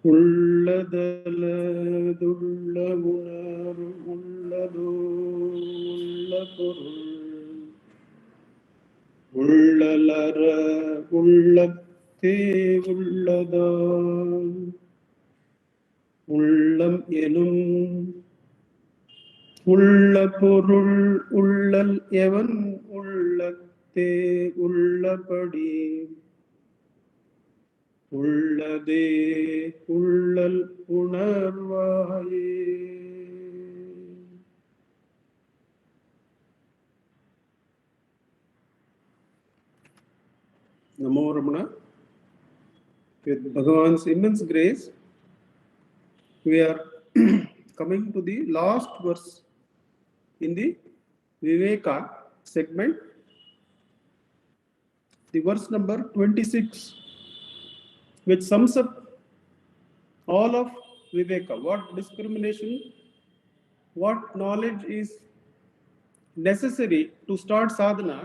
உள்ளதலதுள்ள உணர்வு உள்ளதோ உள்ள பொருள் உள்ளலற உள்ளத்தே உள்ளதால் உள்ளம் எனும் உள்ள பொருள் உள்ளல் எவன் உள்ளத்தே உள்ளபடி உள்ளதே உள்ளல் உணர்வாயே. Namo Ramana. With Bhagavan's immense grace, we are coming to the last verse in the Viveka segment, the verse number 26, which sums up all of Viveka. What discrimination, what knowledge is necessary to start sadhana,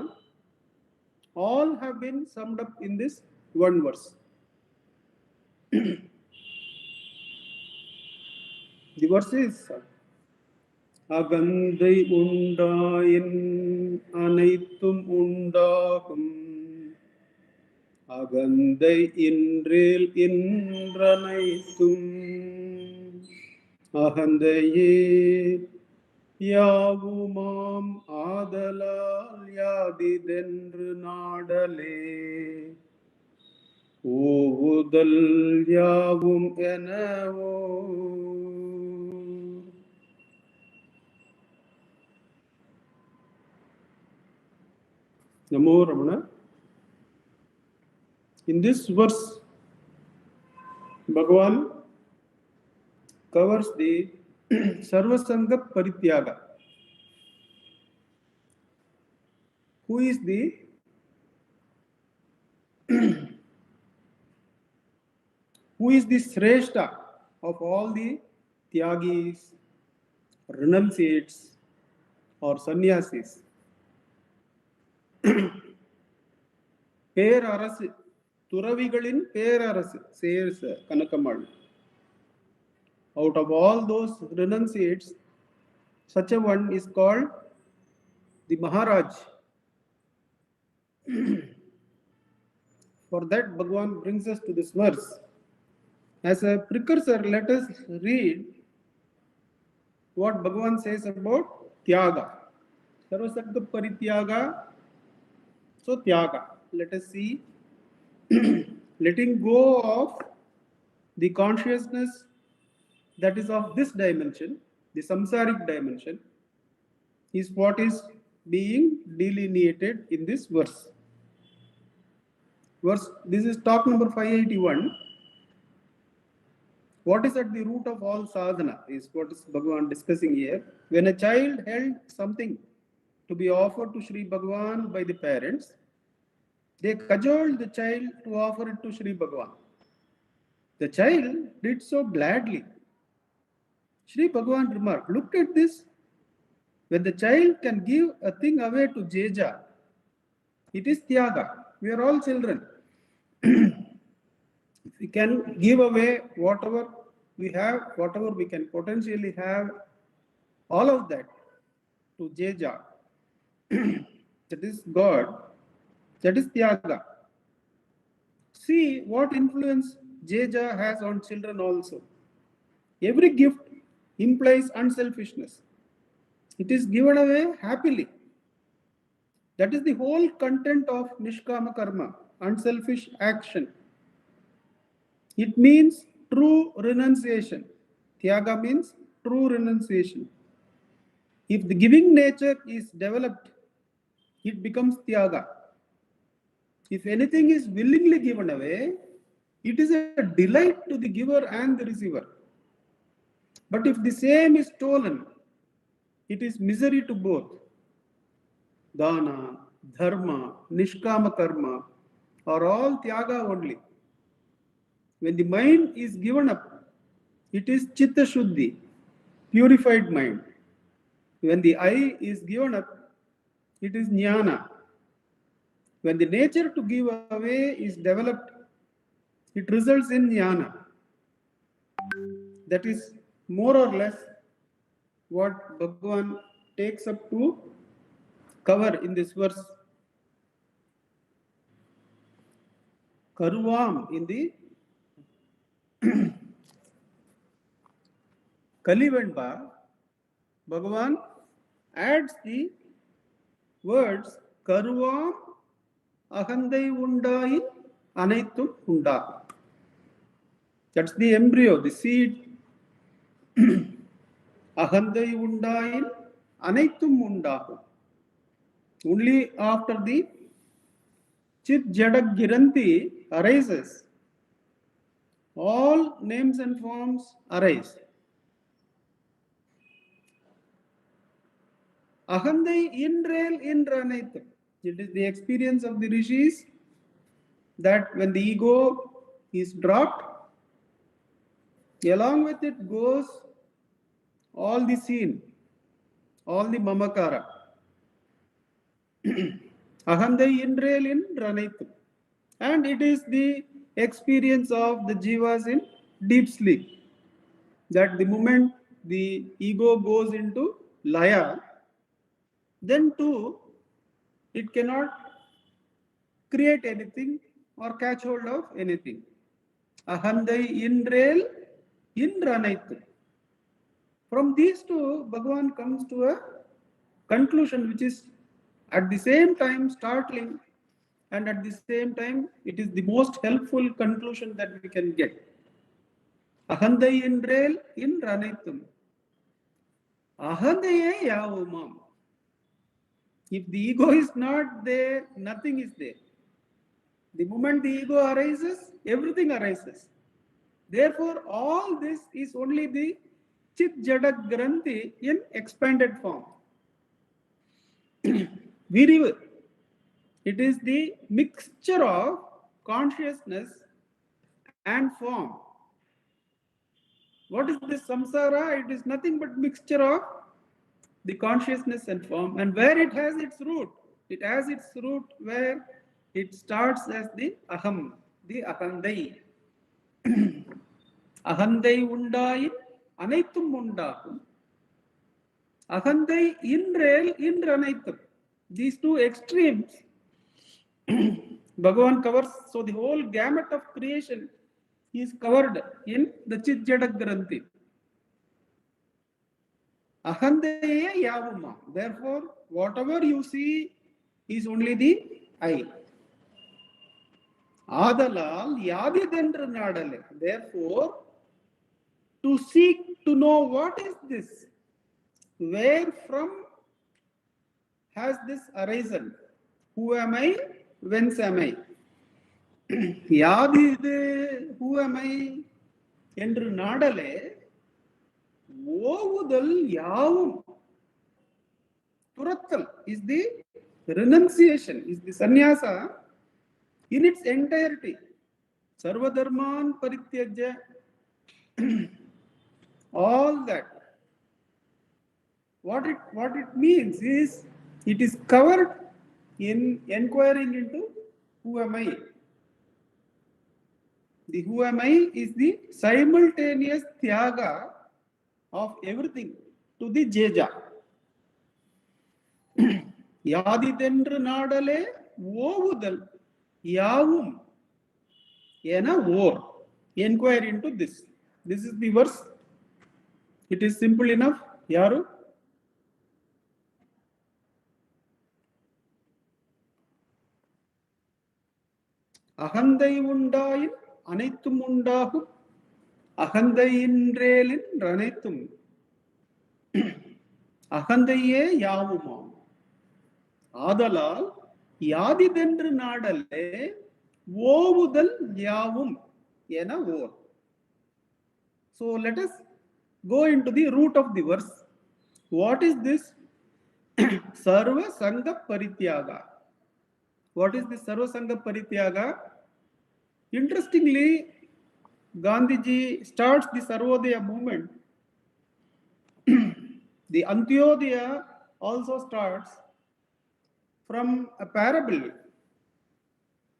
all have been summed up in this one verse. The verse is Agandai undayin anaithum undagum Agandai inril inranaithum Ahandaye Yavumam Adalal Yadidendru Nadale Ovudal Yavum Enavo. Namo Ramana. In this verse, Bhagavan covers the Sarvasanga Parityaga. Who is the Shrestha of all the Tyagis, renunciates or sannyasis? Perarasu, Turavigalin Perarasu, says Kanakamal. Out of all those renunciates, such a one is called the Maharaj. For that, Bhagavan brings us to this verse. As a precursor, let us read what Bhagavan says about Tyaga. Sarvasanga Parityaga. So Tyaga. Let us see. Letting go of the consciousness that is of this dimension, the samsaric dimension, is what is being delineated in this verse. This is talk number 581. What is at the root of all sadhana is what is Bhagavan discussing here. When a child held something to be offered to Sri Bhagavan by the parents, they cajoled the child to offer it to Sri Bhagavan. The child did so gladly. Sri Bhagavan remarked, look at this. When the child can give a thing away to Jeja, it is Tyaga. We are all children. We can give away whatever we have, whatever we can potentially have, all of that to Jeja. That is God. That is Tyaga. See what influence Jeja has on children also. Every gift implies unselfishness. It is given away happily. That is the whole content of Nishkama Karma, unselfish action. It means true renunciation. Tyaga means true renunciation. If the giving nature is developed, it becomes Tyaga. If anything is willingly given away, it is a delight to the giver and the receiver. But if the same is stolen, it is misery to both. Dana, Dharma, Nishkama Karma are all Tyaga only. When the mind is given up, it is Chitta Shuddhi, purified mind. When the eye is given up, it is Jnana. When the nature to give away is developed, it results in Jnana. That is more or less what Bhagavan takes up to cover in this verse. Karuvam in the Kalivandba, Bhagavan adds the words Karuvam Ahandai Undain Anaitum Unda. That's the embryo, the seed. Ahandai Undain Anaitum Undahu. Only after the Chit Jadak Giranti arises, all names and forms arise. Ahandai Indrail Indranaitum. It is the experience of the rishis that when the ego is dropped, along with it goes all the seen, all the mamakara. Ahandai Indrail Indranaitum. And it is the experience of the jivas in deep sleep. That the moment the ego goes into laya, then too it cannot create anything or catch hold of anything. Ahandai Indrail Indranaitu. From these two, Bhagavan comes to a conclusion which is at the same time startling and at the same time it is the most helpful conclusion that we can get. Ahandai Indrail Indranaitum. Ahandaye Yavumam. If the ego is not there, nothing is there. The moment the ego arises, everything arises. Therefore, all this is only the Chit Jadak Granthi in expanded form. Virivu. It is the mixture of consciousness and form. What is this samsara? It is nothing but mixture of the consciousness and form. And where it has its root? It has its root where it starts as the aham, the ahandai. Ahandai undayin, anaitum undahum. Ahandai indrail indranaitum. These two extremes, Bhagavan covers, so the whole gamut of creation is covered in the Chit Jadak Granthi. Ahandaye Yavuma. Therefore, whatever you see is only the I. Adalal Yadidendra Nadale. Therefore, to seek to know what is this, where from has this arisen, who am I, whence am I? Yadidu, who am I? Endru Nadale. Ovudal Yavum. Turattal is the renunciation, is the sannyasa in its entirety. Sarvadharman Parityajya. All that. What it means is, it is covered in inquiring into who am I. The who am I is the simultaneous tyaga of everything to the jeja. Yadidendra nadale ovudal yavum ena or. Inquire into this. This is the verse. It is simple enough. Yaru? Ahandai undayin anaitum undahu. Ahandai indrailin ranaitum. Ahandaye yavuma. Adalal yadidendru nadale ovudal yavum ena or. So let us go into the root of the verse. What is this Sarva Sangha Parityaga? What is this Sarva Sangha Parityaga? Interestingly, Gandhiji starts the Sarvodaya movement. The Antyodaya also starts from a parable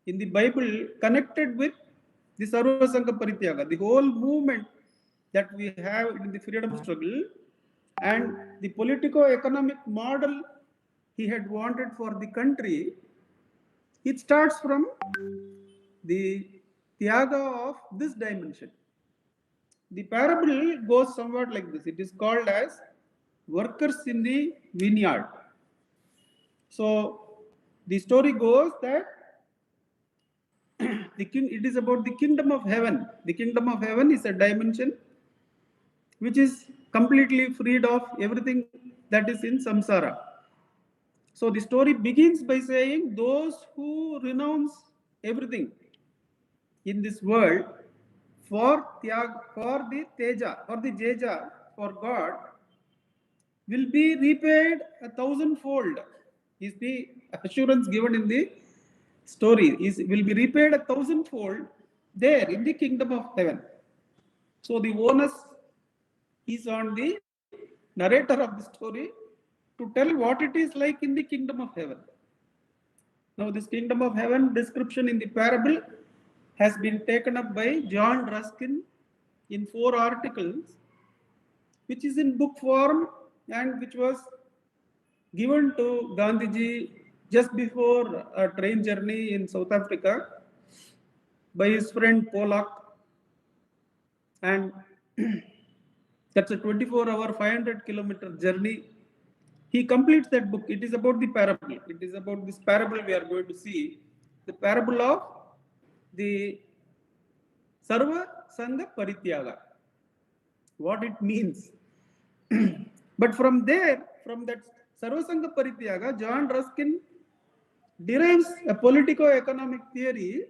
in the Bible connected with the Sarva Sangha Parityaga. The whole movement that we have in the freedom struggle, and the politico-economic model he had wanted for the country, it starts from the Tyaga of this dimension. The parable goes somewhat like this. It is called as workers in the vineyard. So the story goes that it is about the kingdom of heaven. The kingdom of heaven is a dimension which is completely freed of everything that is in samsara. So the story begins by saying those who renounce everything in this world for the teja, for the jeja, for God, will be repaid 1,000-fold. Is the assurance given in the story? Will be repaid 1,000-fold there in the kingdom of heaven. So the onus is on the narrator of the story to tell what it is like in the kingdom of heaven. Now, this kingdom of heaven description in the parable has been taken up by John Ruskin in 4 articles, which is in book form and which was given to Gandhiji just before a train journey in South Africa by his friend Pollock. And that's a 24-hour, 500-kilometer journey. He completes that book. It is about the parable. It is about this parable we are going to see. The parable of the Sarva Sangha Parityaga. What it means. But from there, from that Sarva Sangha Parityaga, John Ruskin derives a politico-economic theory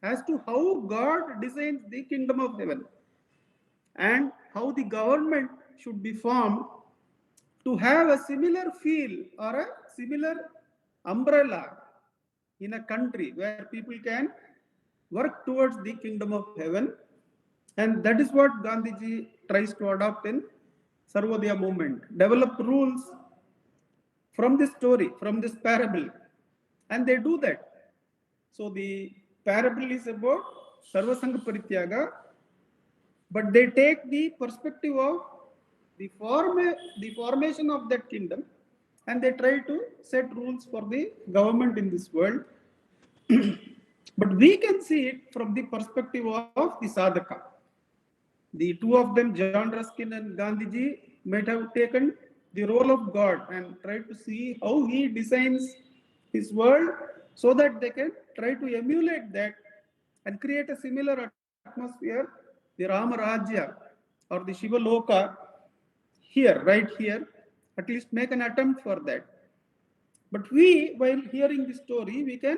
as to how God designs the kingdom of heaven and how the government should be formed to have a similar feel or a similar umbrella in a country where people can work towards the kingdom of heaven. And that is what Gandhiji tries to adopt in Sarvodaya movement. Develop rules from this story, from this parable. And they do that. So the parable is about Sarvasanga Parityaga, but they take the perspective of the formation of that kingdom, and they try to set rules for the government in this world. But we can see it from the perspective of the sadhaka. The two of them, John Ruskin and Gandhiji, might have taken the role of God and tried to see how he designs his world so that they can try to emulate that and create a similar atmosphere, the Rama Rajya or the Shiva Loka here, right here, at least make an attempt for that. But we, while hearing the story, we can,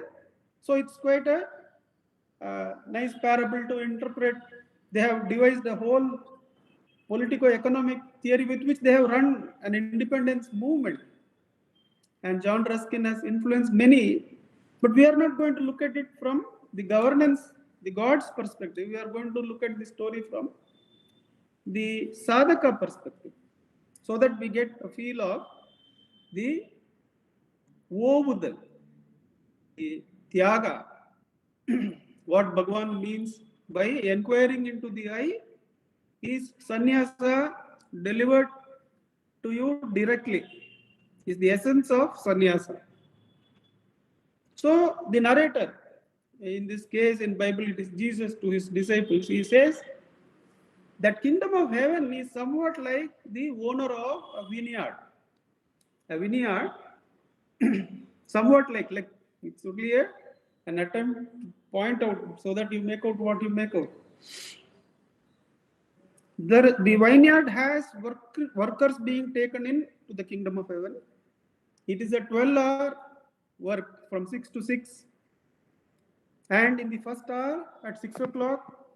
so it's quite a nice parable to interpret. They have devised a whole politico-economic theory with which they have run an independence movement. And John Ruskin has influenced many, but we are not going to look at it from the governance, the God's perspective. We are going to look at the story from the sadhaka perspective, so that we get a feel of the ovudal, the tyaga, what Bhagavan means by inquiring into the eye is sannyasa delivered to you directly, is the essence of sannyasa. So the narrator, in this case in Bible it is Jesus to his disciples, he says that kingdom of heaven is somewhat like the owner of a vineyard. A vineyard, somewhat like it's only an attempt to point out so that you make out what you make out. The vineyard has workers being taken in to the kingdom of heaven. It is a 12-hour work from 6 to 6. And in the first hour at 6 o'clock,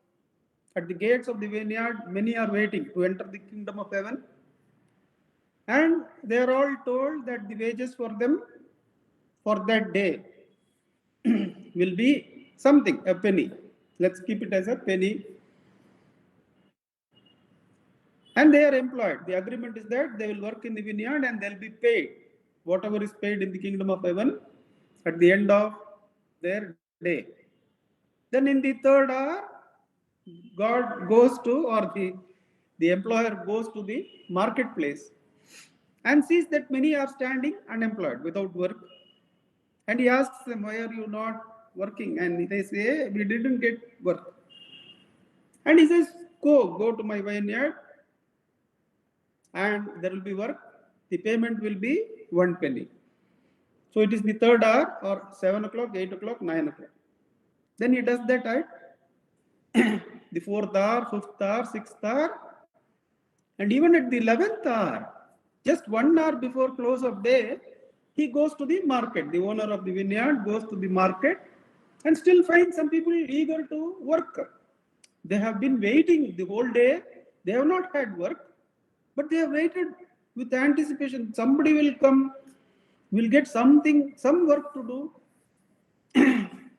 at the gates of the vineyard, many are waiting to enter the kingdom of heaven. And they are all told that the wages for them for that day will be something, a penny. Let's keep it as a penny. And they are employed. The agreement is that they will work in the vineyard and they'll be paid whatever is paid in the kingdom of heaven at the end of their day. Then in the third hour, God goes to, or the the employer goes to the marketplace and sees that many are standing unemployed without work. And he asks them, why are you not working? And they say, we didn't get work. And he says, go to my vineyard and there will be work. The payment will be 1 penny. So it is the third hour or 7 o'clock, 8 o'clock, 9 o'clock. Then he does that at the fourth hour, fifth hour, sixth hour, and even at the 11th hour, just 1 hour before close of day, he goes to the market. The owner of the vineyard goes to the market and still finds some people eager to work. They have been waiting the whole day. They have not had work, but they have waited with anticipation. Somebody will come, will get something, some work to do,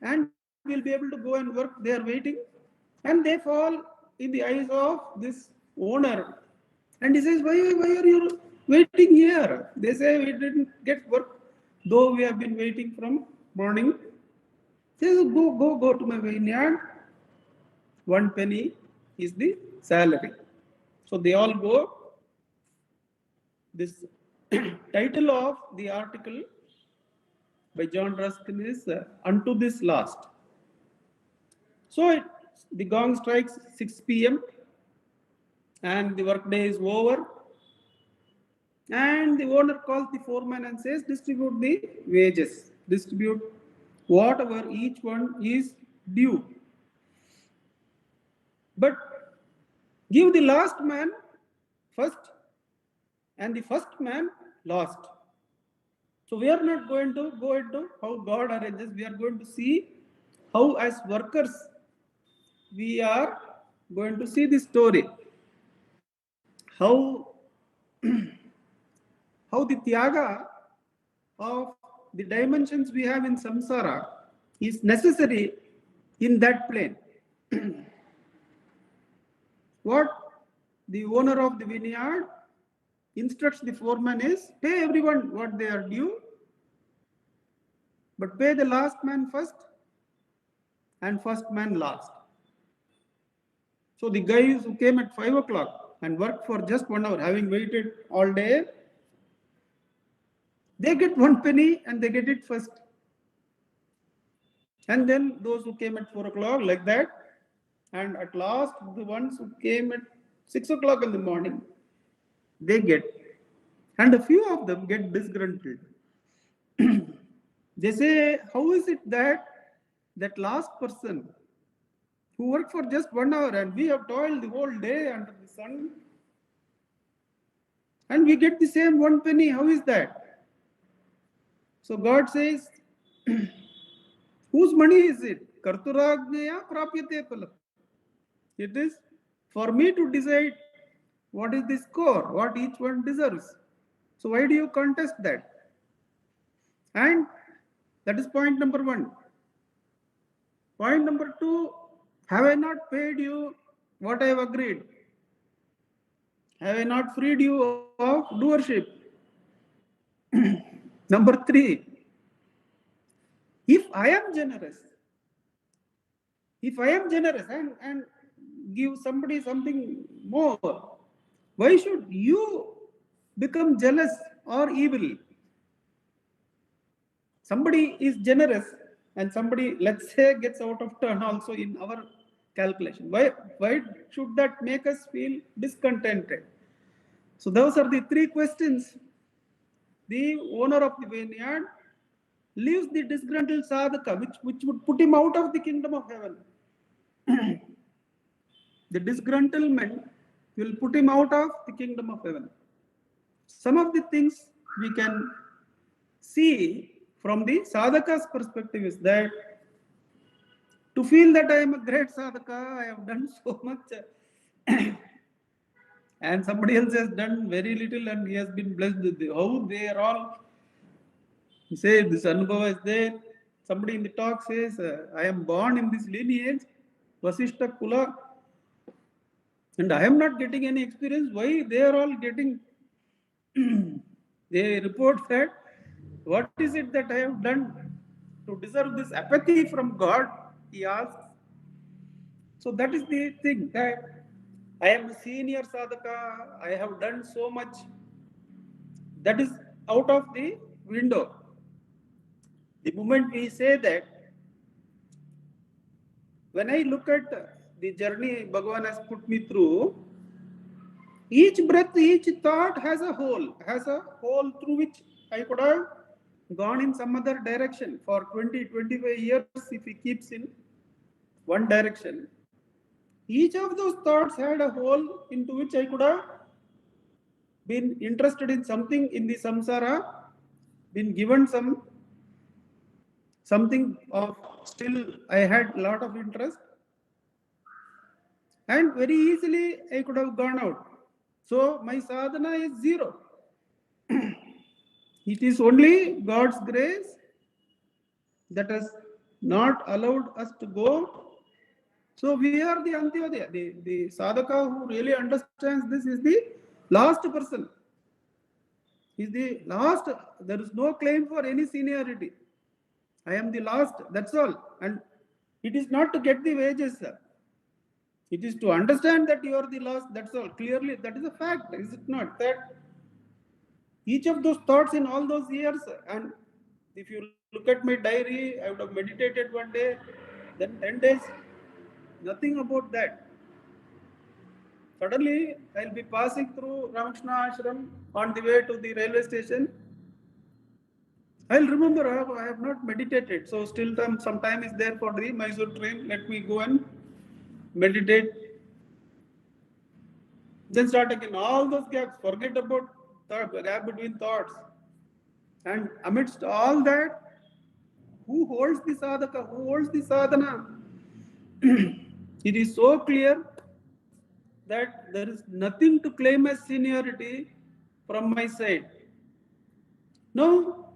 and will be able to go and work. They are waiting, and they fall in the eyes of this owner. And he says, why are you waiting here? They say, we didn't get work, though we have been waiting from morning. He says, go to my vineyard. 1 penny is the salary. So they all go. This title of the article by John Ruskin is Unto This Last. So the gong strikes 6 p.m. and the workday is over. And the owner calls the foreman and says, distribute the wages. Distribute whatever each one is due. But give the last man first and the first man last. So we are not going to go into how God arranges. We are going to see how as workers we are going to see this story. How the tyaga of the dimensions we have in samsara is necessary in that plane. What the owner of the vineyard instructs the foreman is, pay everyone what they are due, but pay the last man first and first man last. So the guys who came at 5 o'clock and worked for just 1 hour, having waited all day, they get 1 penny and they get it first. And then those who came at 4 o'clock, like that, and at last the ones who came at 6 o'clock in the morning, they get, and a few of them get disgruntled. They say, how is it that that last person who worked for just 1 hour and we have toiled the whole day under the sun and we get the same 1 penny, how is that? So God says, whose money is it? Karturagneya prapyate phala. It is for me to decide what is the score, what each one deserves. So why do you contest that? And that is point number 1. Point number 2, have I not paid you what I have agreed? Have I not freed you of doership? Number 3, if I am generous and give somebody something more, why should you become jealous or evil? Somebody is generous and somebody, let's say, gets out of turn also in our calculation. Why should that make us feel discontented? So those are the 3 questions. The owner of the vineyard leaves the disgruntled sadhaka, which would put him out of the kingdom of heaven. The disgruntlement will put him out of the kingdom of heaven. Some of the things we can see from the sadhaka's perspective is that to feel that I am a great sadhaka, I have done so much, and somebody else has done very little and he has been blessed with how they are all, say this anubhava is there. Somebody in the talk says, I am born in this lineage, Vasishta Kula, and I am not getting any experience. Why they are all getting? They report that, what is it that I have done to deserve this apathy from God? He asks. So that is the thing, that I am a senior sadhaka, I have done so much. That is out of the window. The moment we say that, when I look at the journey Bhagavan has put me through, each breath, each thought has a hole through which I could have gone in some other direction for 20, 25 years if he keeps in one direction. Each of those thoughts had a hole into which I could have been interested in something in the samsara, been given something of still I had a lot of interest, and very easily I could have gone out. So my sadhana is zero. It is only God's grace that has not allowed us to go. So we are the Antyodaya. The sadhaka who really understands this is the last person. Is the last. There is no claim for any seniority. I am the last. That's all. And it is not to get the wages, sir. It is to understand that you are the last. That's all. Clearly, that is a fact, is it not? That each of those thoughts in all those years, and if you look at my diary, I would have meditated one day, then 10 days, nothing about that. Suddenly, I'll be passing through Ramakrishna Ashram on the way to the railway station. I'll remember I have not meditated, so still some time is there for the Mysore train. Let me go and meditate. Then start again. All those gaps, forget about the gap between thoughts. And amidst all that, who holds the sadhaka? Who holds the sadhana? It is so clear that there is nothing to claim as seniority from my side. Now,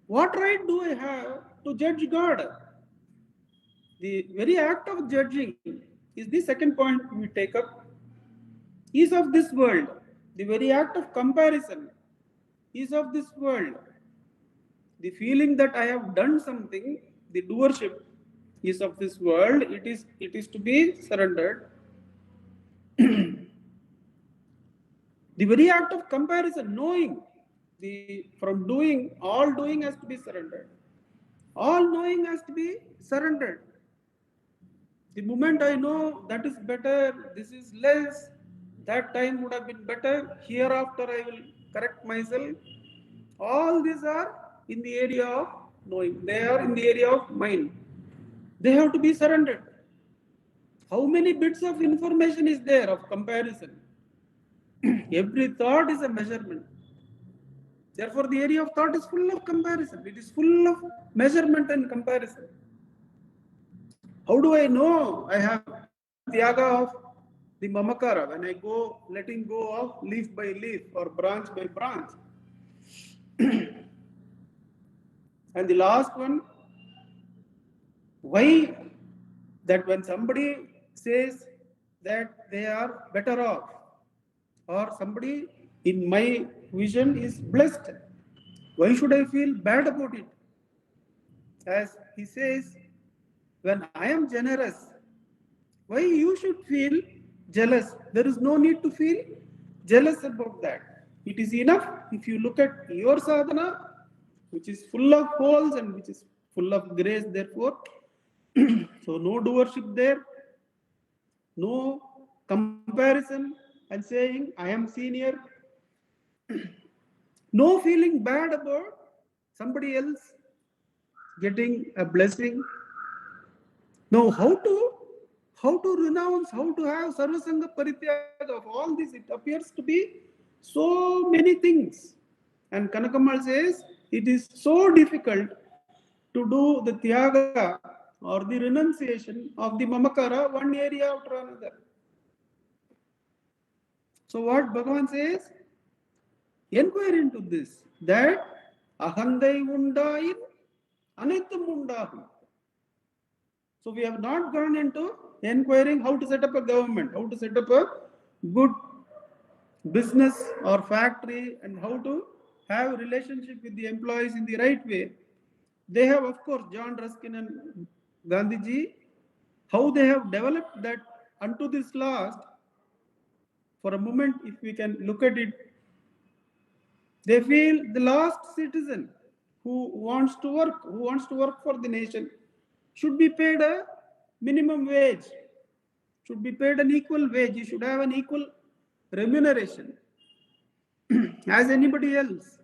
what right do I have to judge God? The very act of judging is the second point we take up. Is of this world. The very act of comparison is of this world. The feeling that I have done something, the doership is of this world. It is to be surrendered. The very act of comparison, knowing from doing, all doing has to be surrendered. All knowing has to be surrendered. The moment I know that is better, this is less, that time would have been better, hereafter I will correct myself. All these are in the area of knowing. They are in the area of mind. They have to be surrendered. How many bits of information is there of comparison? Every thought is a measurement. Therefore, the area of thought is full of comparison. It is full of measurement and comparison. How do I know I have done tyaga of the mamakara when I go letting go of leaf by leaf or branch by branch? And the last one, why that when somebody says that they are better off, or somebody in my vision is blessed, why should I feel bad about it? As he says, when I am generous, why you should feel jealous? There is no need to feel jealous about that. It is enough if you look at your sadhana, which is full of holes and which is full of grace, therefore. So no doership there, no comparison and saying I am senior, no feeling bad about somebody else getting a blessing. Now, how to renounce, how to have sarvasanga parityaga of all this? It appears to be so many things. And Kanakamal says it is so difficult to do the tyaga or the renunciation of the mamakara one area after another. So what Bhagavan says? Inquire into this, that ahandai undayin anitam undahum. So we have not gone into inquiring how to set up a government, how to set up a good business or factory, and how to have a relationship with the employees in the right way. They have, of course, John Ruskin and Gandhiji, how they have developed that unto this last, for a moment, if we can look at it, they feel the last citizen who wants to work for the nation, should be paid a minimum wage, should be paid an equal wage, you should have an equal remuneration as anybody else.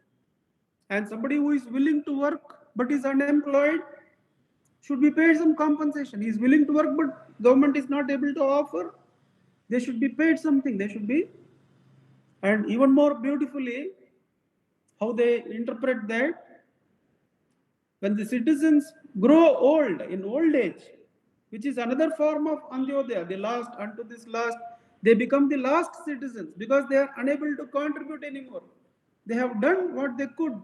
And somebody who is willing to work but is unemployed should be paid some compensation. He is willing to work but government is not able to offer. They should be paid something. They should be, and even more beautifully, how they interpret that, when the citizens grow old, in old age, which is another form of Antyodaya, the last, unto this last, they become the last citizens because they are unable to contribute anymore. They have done what they could.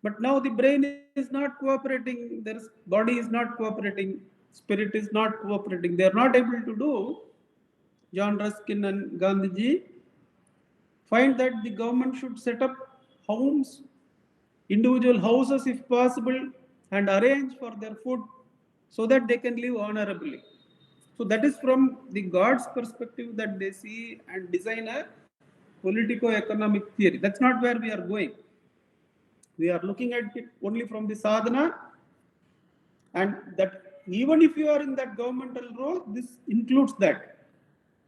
But now the brain is not cooperating, their body is not cooperating, spirit is not cooperating. They are not able to do. John Ruskin and Gandhiji find that the government should set up homes, individual houses if possible, and arrange for their food so that they can live honorably. So that is from the God's perspective that they see and design a politico-economic theory. That's not where we are going. We are looking at it only from the sadhana, and that even if you are in that governmental role, this includes that.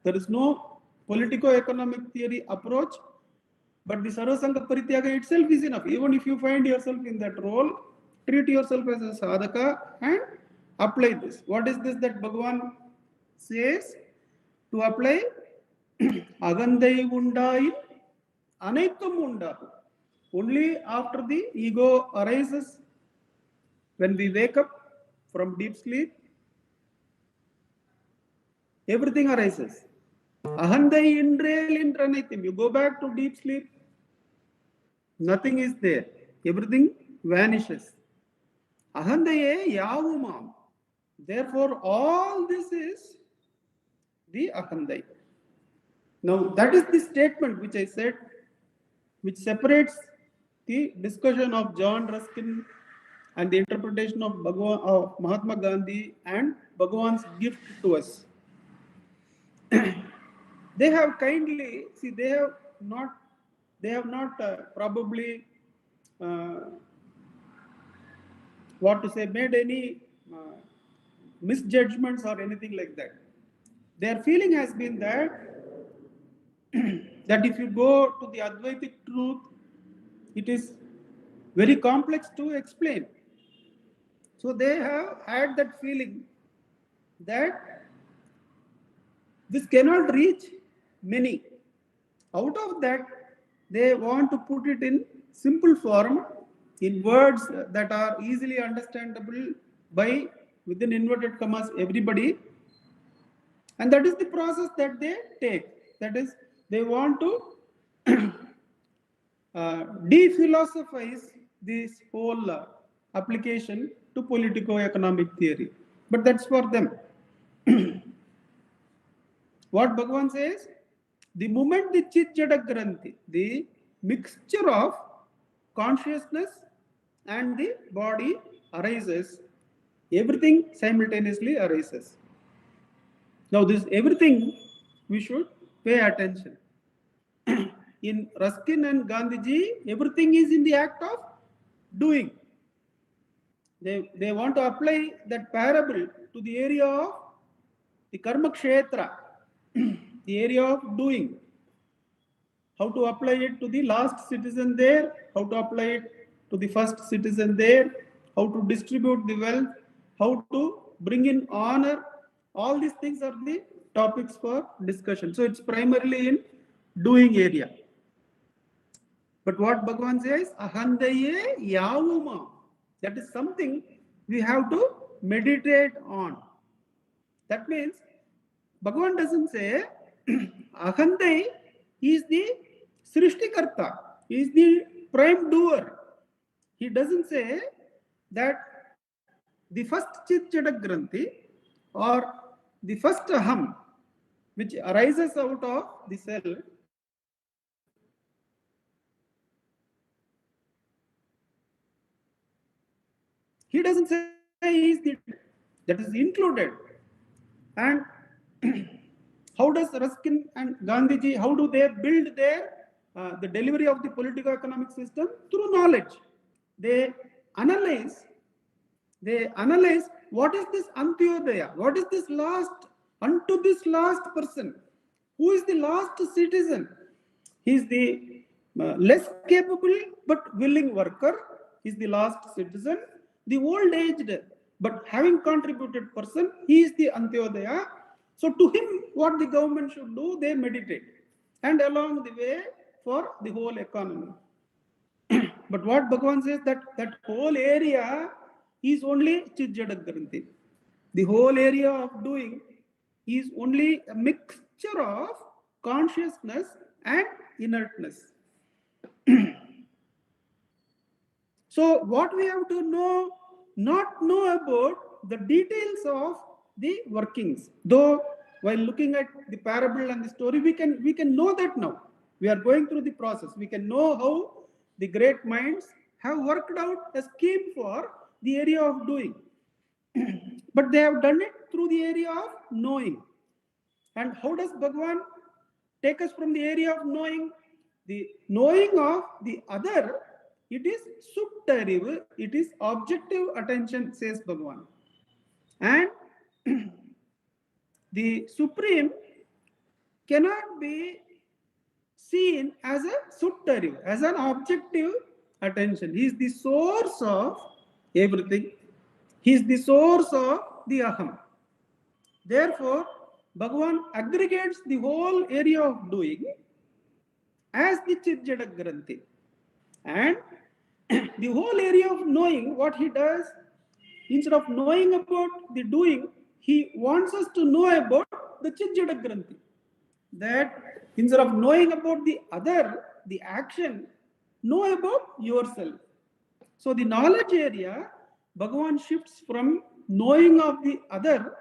There is no politico-economic theory approach, but the Sarvasanga Parityaga itself is enough. Even if you find yourself in that role, treat yourself as a sadhaka and apply this. What is this that Bhagavan says to apply? Agandai undai anekam undahu. Only after the ego arises, when we wake up from deep sleep, everything arises. Ahandai indrel intranaitim. You go back to deep sleep, nothing is there. Everything vanishes. Ahandaye yavumam. Therefore, all this is the ahandai. Now, that is the statement which I said, which separates the discussion of John Ruskin and the interpretation of Mahatma Gandhi and Bhagavan's gift to us. They have kindly, see, they have not probably what to say, made any misjudgments or anything like that. Their feeling has been that that if you go to the Advaitic truth, it is very complex to explain. So they have had that feeling that this cannot reach many. Out of that, they want to put it in simple form, in words that are easily understandable by, within inverted commas, everybody. And that is the process that they take. That is, they want to de-philosophize this whole application to politico-economic theory. But that's for them. What Bhagavan says, the moment the chit jada granthi, the mixture of consciousness and the body arises, everything simultaneously arises. Now this everything we should pay attention. In Ruskin and Gandhiji, everything is in the act of doing. They want to apply that parable to the area of the karma kshetra, the area of doing. How to apply it to the last citizen there, how to apply it to the first citizen there, how to distribute the wealth, how to bring in honor. All these things are the topics for discussion. So it's primarily in doing area. But what Bhagavan says, ahandaye yavuma. That is something we have to meditate on. That means Bhagavan doesn't say ahandai is the srishtikarta, is the prime doer. He doesn't say that the first chit jada granthi or the first aham which arises out of the cell, he doesn't say he is the, that is included. And How does Ruskin and Gandhiji, how do they build their the delivery of the political economic system? Through knowledge. They analyze what is this Antyodaya, what is this last, unto this last person, who is the last citizen. He is the less capable but willing worker, he is the last citizen. The old aged but having contributed person, he is the Antyodaya. So to him, what the government should do, they meditate, and along the way for the whole economy. But what Bhagavan says, that whole area is only Chijjadagranti. The whole area of doing is only a mixture of consciousness and inertness. So what we have to know, not know about the details of the workings. Though while looking at the parable and the story, we can know that now. We are going through the process. We can know how the great minds have worked out a scheme for the area of doing. But they have done it through the area of knowing. And how does Bhagavan take us from the area of knowing? The knowing of the other, it is subtariv, it is objective attention, says Bhagavan. And the Supreme cannot be seen as a subtariv, as an objective attention. He is the source of everything. He is the source of the aham. Therefore, Bhagavan aggregates the whole area of doing as the Chijjadagranti. And the whole area of knowing, what he does, instead of knowing about the doing, he wants us to know about the Chijjadagranti. That instead of knowing about the other, the action, know about yourself. So the knowledge area, Bhagavan shifts from knowing of the other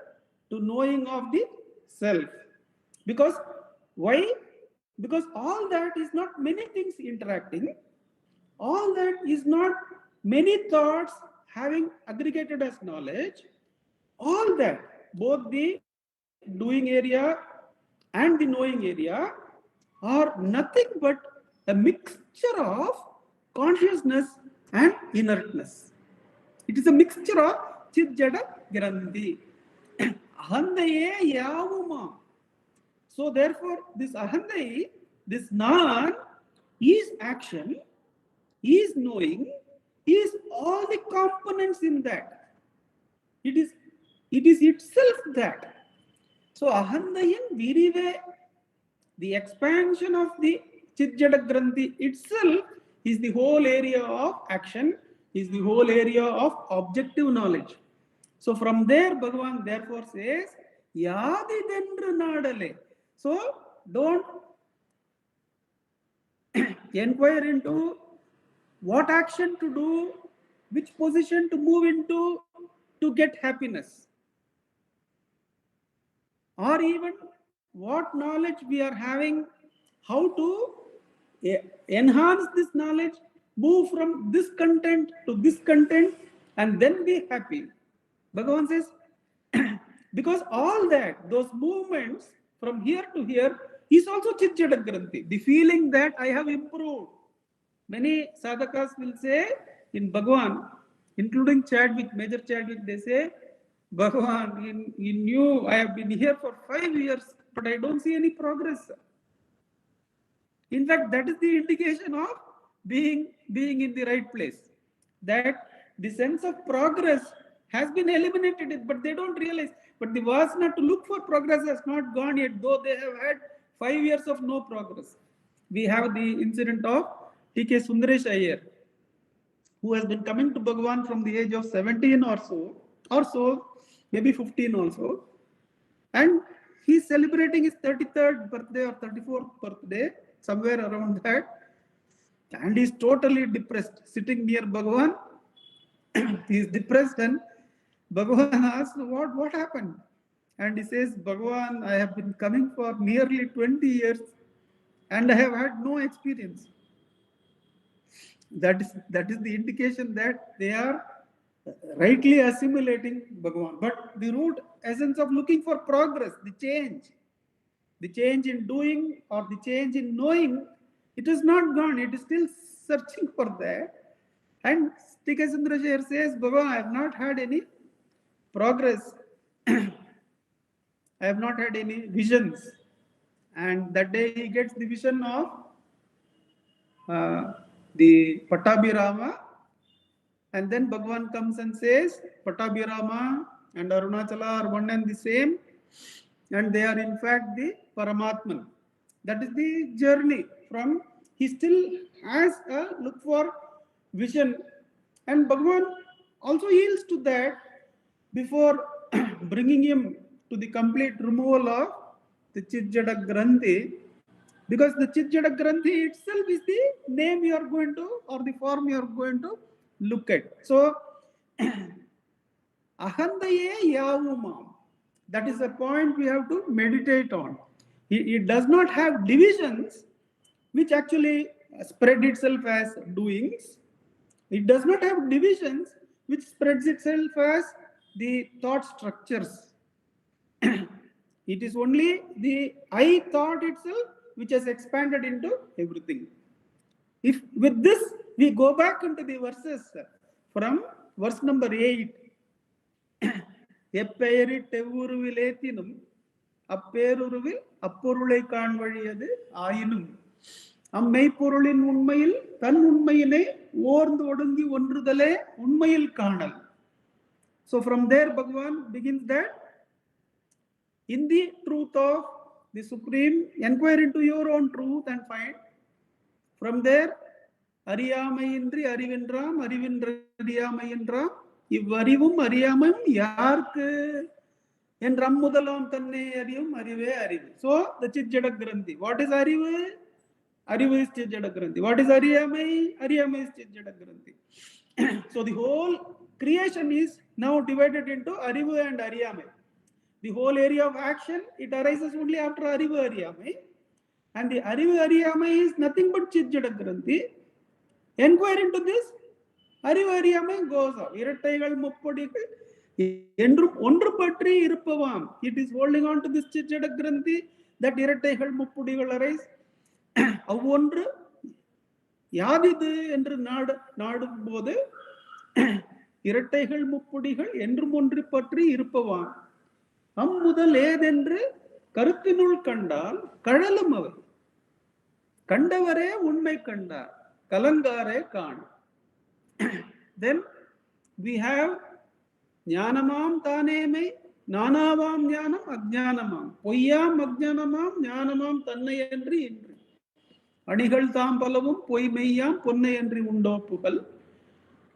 to knowing of the self. Because why? Because all that is not many things interacting. All that is not many thoughts having aggregated as knowledge. All that, both the doing area and the knowing area, are nothing but a mixture of consciousness and inertness. It is a mixture of Chijjada Grandhi. Ahandaye yavuma. So therefore, this ahandai, this nan, is action, is knowing, is all the components in that. It is itself that. So ahandayan virive, the expansion of the Chijjada Grandhi itself is the whole area of action, is the whole area of objective knowledge. So from there, Bhagavan therefore says, Yadi dendru nadale. So don't inquire into what action to do, which position to move into to get happiness, or even what knowledge we are having, how to enhance this knowledge, move from this content to this content, and then be happy. Bhagavan says, because all that, those movements from here to here, is also Chijjada Grandhi, the feeling that I have improved. Many sadhakas will say in Bhagavan, including Chadwick, Major Chadwick, they say, Bhagavan, in you, I have been here for 5 years, but I don't see any progress. In fact, that is the indication of being in the right place. That the sense of progress has been eliminated, but they don't realize. But the vasana to look for progress has not gone yet, though they have had 5 years of no progress. We have the incident of T.K. Sundaresh Iyer, who has been coming to Bhagavan from the age of 17 or so, maybe 15 also. And he's celebrating his 33rd birthday or 34th birthday, somewhere around that. And he's totally depressed, sitting near Bhagavan. He's depressed, and Bhagavan asks, what happened? And he says, Bhagavan, I have been coming for nearly 20 years and I have had no experience. That is the indication that they are rightly assimilating Bhagavan. But the root essence of looking for progress, the change in doing or the change in knowing, it is not gone. It is still searching for that. And Tikachandrashekar says, Bhagavan, I have not had any progress. I have not had any visions. And that day he gets the vision of the Pattabhirama. And then Bhagavan comes and says, Pattabhirama and Arunachala are one and the same. And they are in fact the Paramatman. That is the journey from, he still has a look for vision. And Bhagavan also yields to that before bringing him to the complete removal of the Chitjada Granthi. Because the Chitjada Granthi itself is the name you are going to, or the form you are going to look at. So, Ahandaye Yavumam. That is a point we have to meditate on. It does not have divisions which actually spread itself as doings. It does not have divisions which spreads itself as the thought structures. It is only the I thought itself which has expanded into everything. If with this we go back into the verses from verse number 8. எப்பெயரிட் எவ்வுருவில் ஏத்தினும் அப்பேருருவில் அப்பொருளை காண்வழியது ஆயினும் அம்மெய்ப்பொருளின் உண்மையில் தன் உண்மையினை ஓர்ந்து ஒடுங்கி ஒன்றுதலே உண்மையில் காணல். So from there Bhagavan begins that in the truth of the Supreme, inquire into your own truth and find. From there, அறியாமையின்றி அறிவென்றாம் அறிவின்றி அறியாமை என்றாம் இவ்வறிவும் அறியாமையும் யாருக்கு என்ற அம்முதலாம் தன்னை அறியும் அறிவே அறிவு. So the Chitjada Granthi. What is அறிவு? அறிவு is Chitjada Granthi. What is அறியாமை? அறியாமை is Chitjada Granthi. So the whole creation is now divided into அறிவு and அறியாமை. The whole area of action, it arises only after அறிவு அறியாமை. And the அறிவு அறியாமை is nothing but Chitjada Granthi. Inquire into this. அறிவு அறியாமை goes on. இரட்டைகள் முப்பொடிகள் என்றும் ஒன்று பற்றி இருப்பவாம். It is holding on to this Chitjada Granthi that இரட்டைகள் முப்பொடிகள் arise. அவ்வொன்று யாதிது என்று நாடும் போது இரட்டைகள் முப்பொடிகள் என்றும் ஒன்று பற்றி இருப்பவாம். அம்முதல் ஏதென்று கருத்தினுள் கண்டால் கழலும் அவை கண்டவரே உண்மை கண்டார் கலங்காரே காண். Then we have ஞானமாம் தானேமை நானாவாம் ஞானம் அஜ்ஞானமாம் பொய்யாம் அஜ்ஞானமாம் ஞானமாம் தன்னை என்று இன்று அணிகள் தாம் பலவும் பொய் மெய்யாம் பொன்னை என்று உண்டோ புகழ்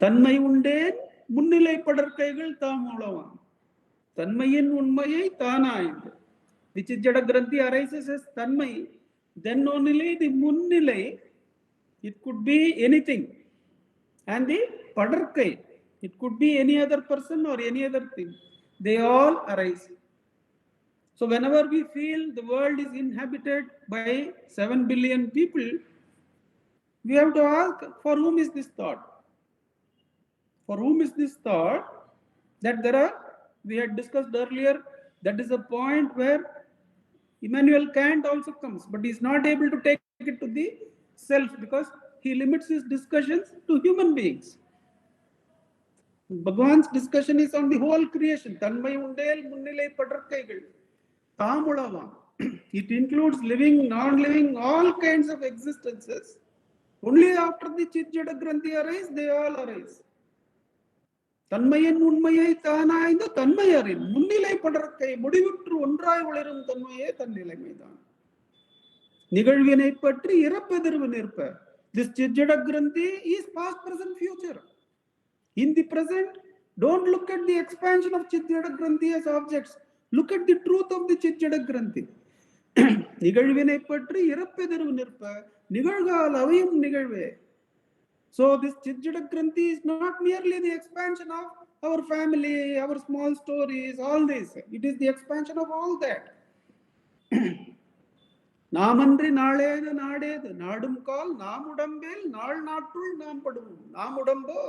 தன்மை உண்டேன் முன்னிலை படற்கைகள் தாம் உளவாம் தன்மையின் உண்மையை தானாய்ந்து. The Chitjada Granthi arises as தன்மை, then only the முன்னிலை, it could be anything, and the padarkai, it could be any other person or any other thing. They all arise. So whenever we feel the world is inhabited by 7 billion people, we have to ask, for whom is this thought? For whom is this thought? That there are, we had discussed earlier, that is a point where Immanuel Kant also comes, but he is not able to take it to the self because he limits his discussions to human beings. Bhagavan's discussion is on the whole creation. Tanmai undel munnilai padarkaigal tamulavam. It includes living, non-living, all kinds of existences. Only after the Chitjada Granthi arise, they all arise. தன்மையின் உண்மையை தானாய்ந்து தன்மை அறின் முன்னிலை படர்க்கை முடிவுற்று ஒன்றாய் ஒளிரும் தன்மையே தன்னிலைமைதான். நிகழ்வினை பற்றி இறப்பெதிர்வு நிற்ப. This Chitjada Granthi is past, present, future. In the present, don't look at the expansion of Chitjada Granthi as objects. Look at the truth of the Chitjada Granthi. நிகழ்வினை பற்றி இறப்பெதிர்வு நிற்ப நிகழ்கால அவையும் நிகழ்வே. So this Chitjada Granthi is not merely the expansion of our family, our small stories, all this. It is the expansion of all that. நாமன்றி நாளேது நாடேது நாடும் கால் நாம் உடம்பேல் நாள் நாட்டுள் நாம் படுவோம். நாம் உடம்போ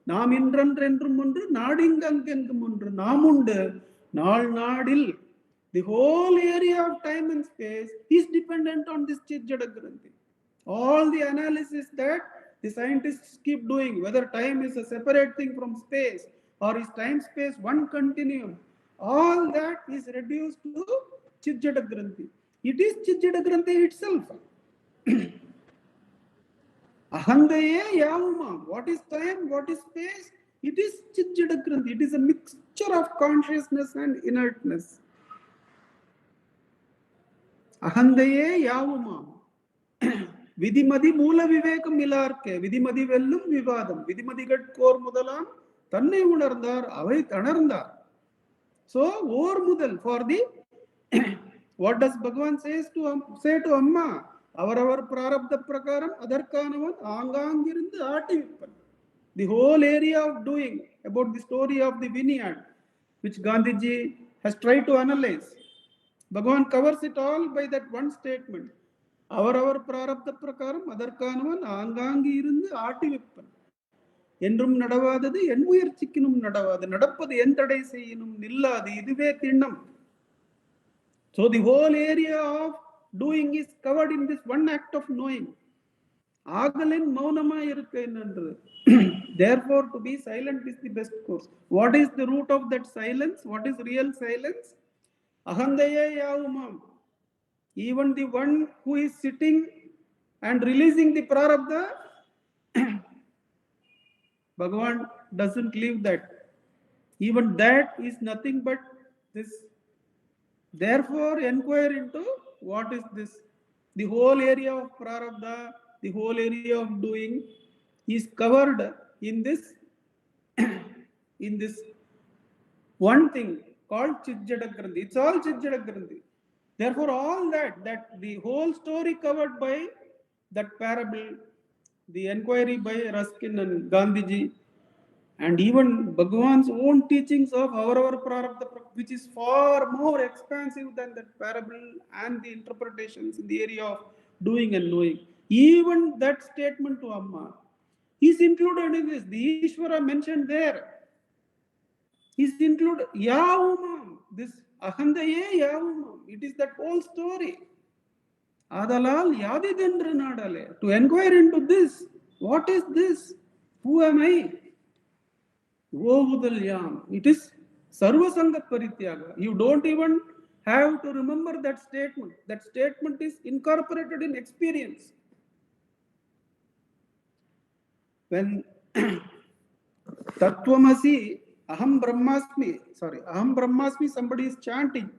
நாம் இன்றென்றும் ஒன்று நாடிங்கெங்கும் ஒன்று நாம் உண்டு நாள் நாடில். The whole area of time and space is dependent on this Chitjada Granthi. All the analysis that the scientists keep doing, whether time is a separate thing from space or is time space one continuum, all that is reduced to Chitjada Granthi. It is Chitjada Granthi itself. Ahandaye Yavuma. What is time? What is space? It is Chitjada Granthi. It is a mixture of consciousness and inertness. Ahandaye Yavuma. Vidimadi Mula Vivekam Milarke. Vidimadi Vellum Vivadam. Vidimadi Gat Kor Mudalam. Tanne Unardar. Avai Tanarandar. So, Or Mudal for the what does Bhagavan say to Amma? Our Prarabdha Prakaram, Adarkanavan, Angangirindhu Ativippan. The whole area of doing about the story of the vineyard, which Gandhiji has tried to analyze. Bhagavan covers it all by that one statement. Our Prarabdha Prakaram, Adarkanavan, Angangirindhu Ativippan. Endrum Nadavadadu, Enmuyarchikkinum Nadavadu, Nadappadu Entadai Seyinum Nilladu, Iduve Thinnam. So the whole area of doing is covered in this one act of knowing. Agalin maunama irukku. Therefore, to be silent is the best course. What is the root of that silence? What is real silence? Ahandaya yavumam. Even the one who is sitting and releasing the prarabdha, Bhagavan doesn't leave that. Even that is nothing but this. Therefore, inquire into what is this. The whole area of prarabdha, the whole area of doing is covered in this one thing called Chitjada Granthi. It's all Chitjada Granthi. Therefore, all that the whole story covered by that parable, the inquiry by Ruskin and Gandhiji, and even Bhagavan's own teachings of our Prarabdha, which is far more expansive than that parable and the interpretations in the area of doing and knowing. Even that statement to Amma is included in this. The Ishvara mentioned there is included. Yavumam. This Ahandaye Yavumam. It is that whole story. Adalal Yadidendra Nadale. To inquire into this. What is this? Who am I? It is Sarvasanga Parityaga. You don't even have to remember that statement. That statement is incorporated in experience. When Tattvamasi, Aham Brahmasmi, somebody is chanting.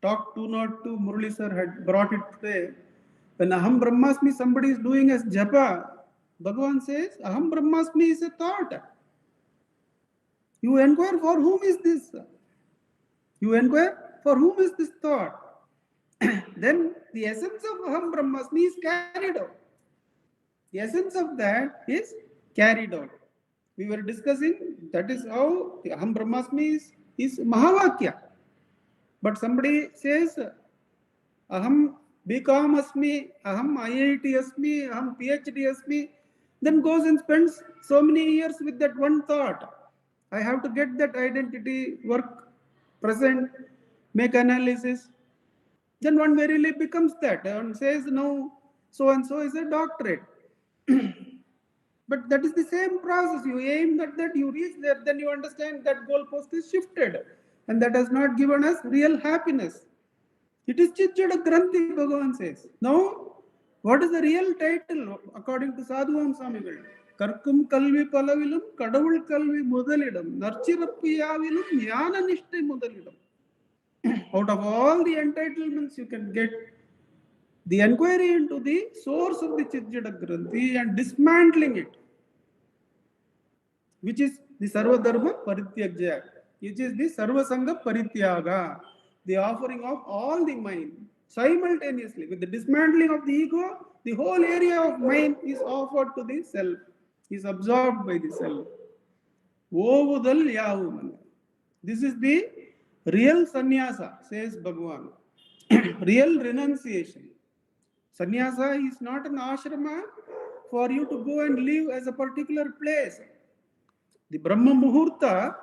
Talk 202, Murali sir had brought it today. When Aham Brahmasmi, somebody is doing as japa, Bhagavan says, Aham Brahmasmi is a thought. You inquire for whom is this? You inquire for whom is this thought? Then the essence of Aham Brahmasmi is carried out. The essence of that is carried out. We were discussing that is how the Aham Brahmasmi is Mahavakya. But somebody says, Aham BCom Asmi, Aham IIT Asmi, Aham PhD Asmi, then goes and spends so many years with that one thought. I have to get that identity, work, present, make analysis. Then one verily becomes that and says, no, so and so is a doctorate. But that is the same process. You aim at that, you reach there, then you understand that goalpost is shifted. And that has not given us real happiness. It is Chitjada Granthi, Bhagavan says. Now, what is the real title according to Sadhuvam Swamigal? Karkum Kalvi Palavilum, Kadavul Kalvi Mudalidam, Narchirappiyavilum, Yana Nishtai Mudalidam. Out of all the entitlements you can get, the inquiry into the source of the Chitjada Granthi and dismantling it, which is the Sarva Dharma Parityagya, which is the Sarva Sangha Parityaga, the offering of all the mind simultaneously. With the dismantling of the ego, the whole area of mind is offered to the self, is absorbed by the self. Ovudal Yavuman. This is the real sannyasa, says Bhagavan. Real renunciation. Sannyasa is not an ashrama for you to go and live as a particular place. The Brahma Muhurta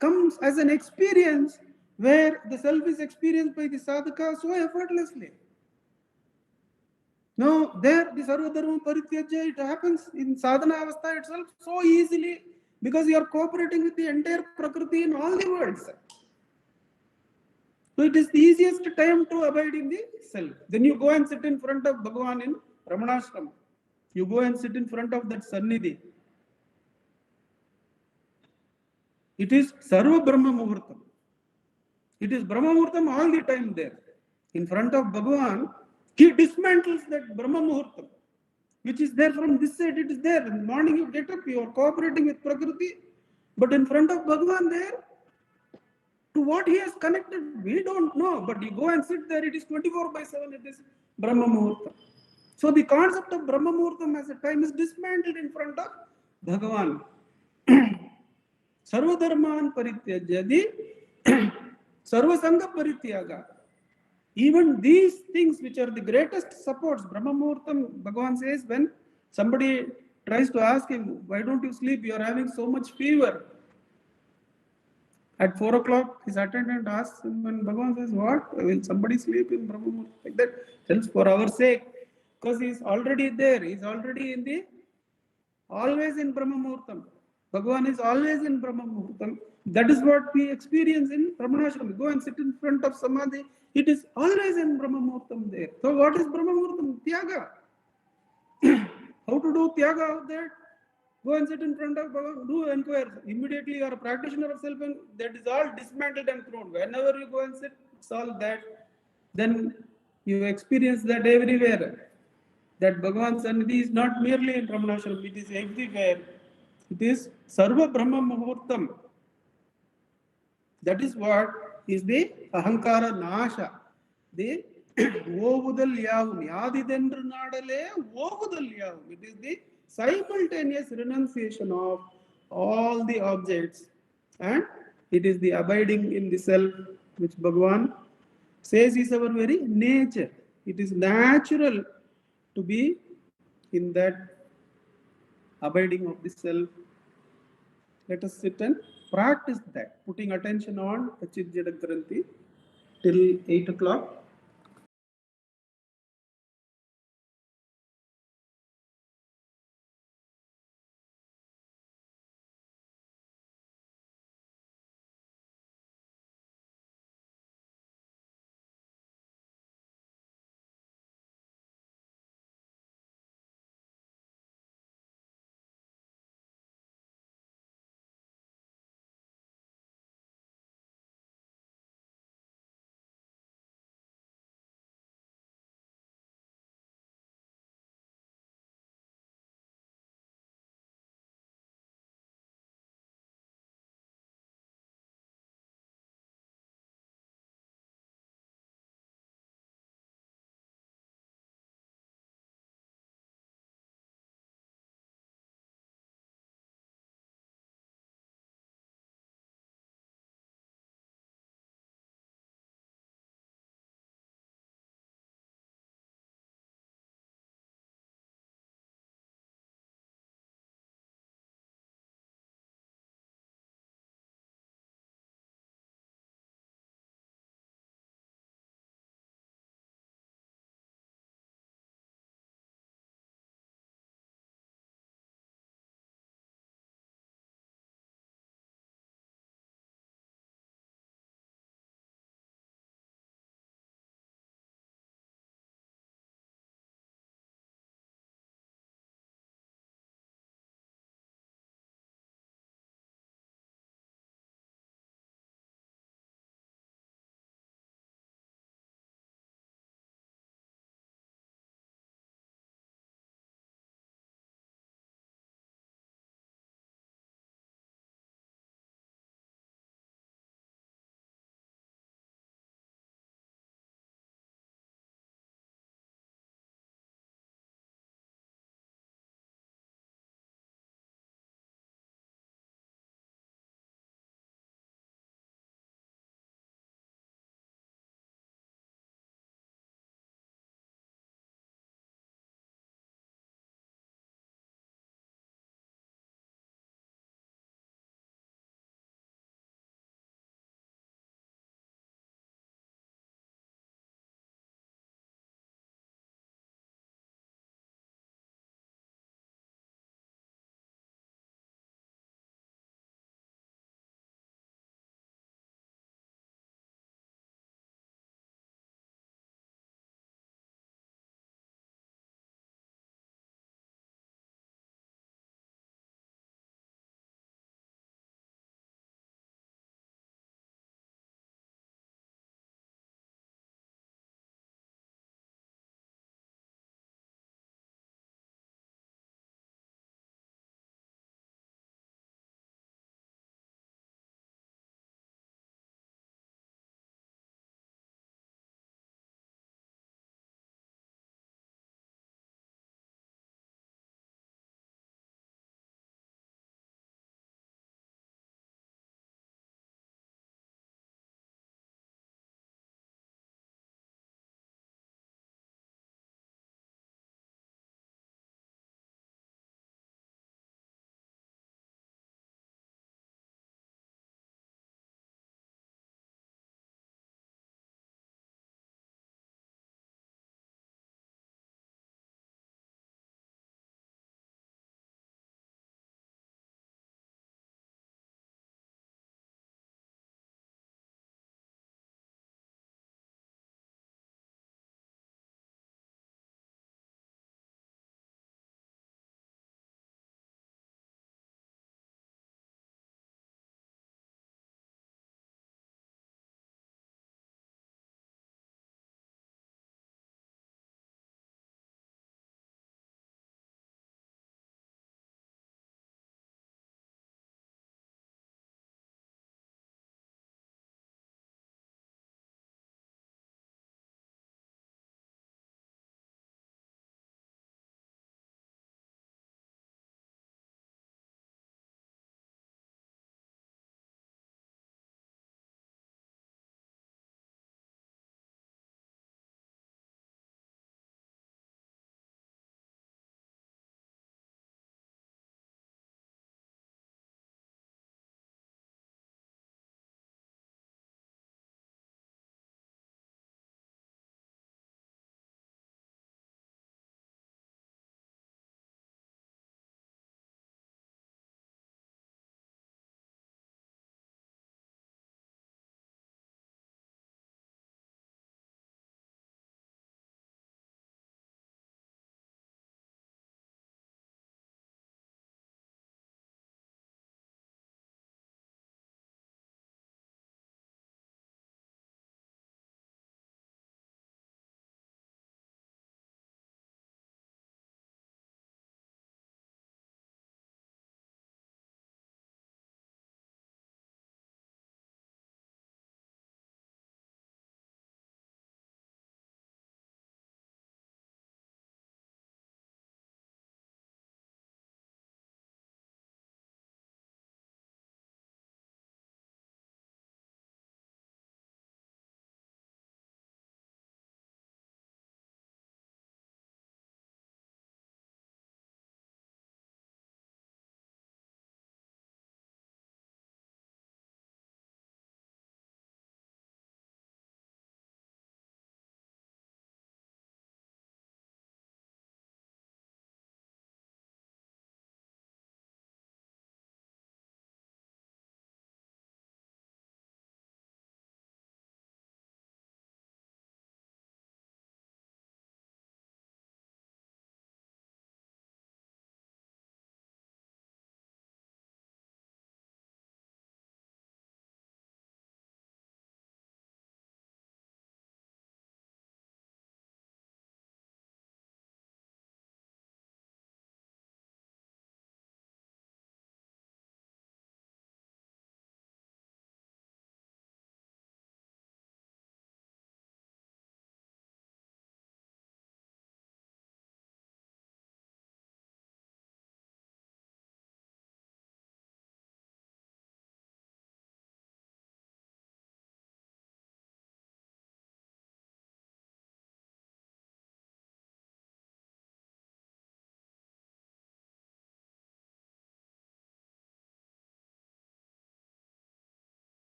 comes as an experience where the self is experienced by the sadhaka so effortlessly. Now, there, the Sarvadharma Parityajya, it happens in sadhana avastha itself so easily because you are cooperating with the entire Prakriti in all the worlds. So, it is the easiest time to abide in the self. Then you go and sit in front of Bhagavan in Ramanashram. You go and sit in front of that Sannidhi. It is Sarva Brahma Muhurtam. It is Brahma Muhurtam all the time there. In front of Bhagavan, he dismantles that Brahma Muhurtam, which is there from this side, it is there. In the morning you get up, you are cooperating with Prakriti, but in front of Bhagavan there, to what he has connected, we don't know. But you go and sit there, it is 24/7, it is Brahma Muhurtam. So the concept of Brahma Muhurtam as a time is dismantled in front of Bhagavan. Sarvadharman Parityajyadi, Sarvasanga Parityaga. Even these things which are the greatest supports, Brahma Muhurtam, Bhagavan says, when somebody tries to ask him, why don't you sleep? You are having so much fever. At 4 o'clock, his attendant asks him, and Bhagavan says, what? Will somebody sleep in Brahma Muhurtam? Like that. Tells for our sake, because he is already there. He is already in the, always in Brahma Muhurtam. Bhagavan is always in Brahma Muhurtam. That is what we experience in Ramanashram. Go and sit in front of Samadhi. It is always in Brahma Muhurtam there. So what is Brahma Muhurtam? Tyaga. How to do Tyaga out there? Go and sit in front of Bhagavan. Do inquire. Immediately you are a practitioner of self and that is all dismantled and thrown. Whenever you go and sit, it's all that. Then you experience that everywhere. That Bhagavan's Sannidhi is not merely in Ramanashram, it is everywhere. It is Sarva Brahma Muhurtam. That is what is the Ahankara Nasha. The Ovudal Yavum. Yadidendra Nadale, Ovudal Yavum. It is the simultaneous renunciation of all the objects. And it is the abiding in the self, which Bhagavan says is our very nature. It is natural to be in that abiding of the self. Let us sit and practice that, putting attention on Achit Jada Granthi till 8 o'clock.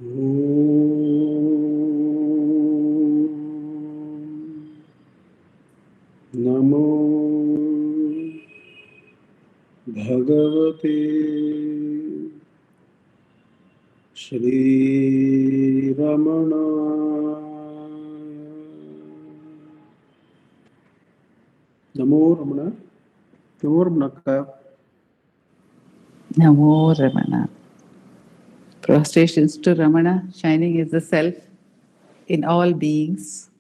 Namo Bhagavate Shri Ramana. Namo Ramana. Namo Ramana. Namo Ramana. Prostrations to Ramana, shining is the self in all beings.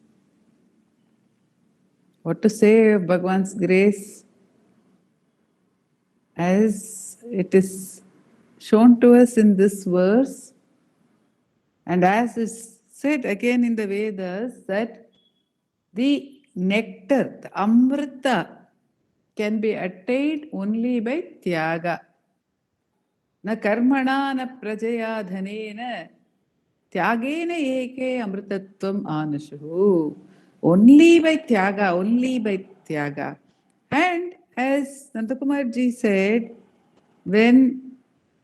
What to say of Bhagavan's grace as it is shown to us in this verse, and as is said again in the Vedas, that the nectar, the amrita, can be attained only by tyaga. Na karmana na prajaya dhanena tyagena eke amritatvam anushu. Only by tyaga, only by tyaga. And as Nandakumarji said, when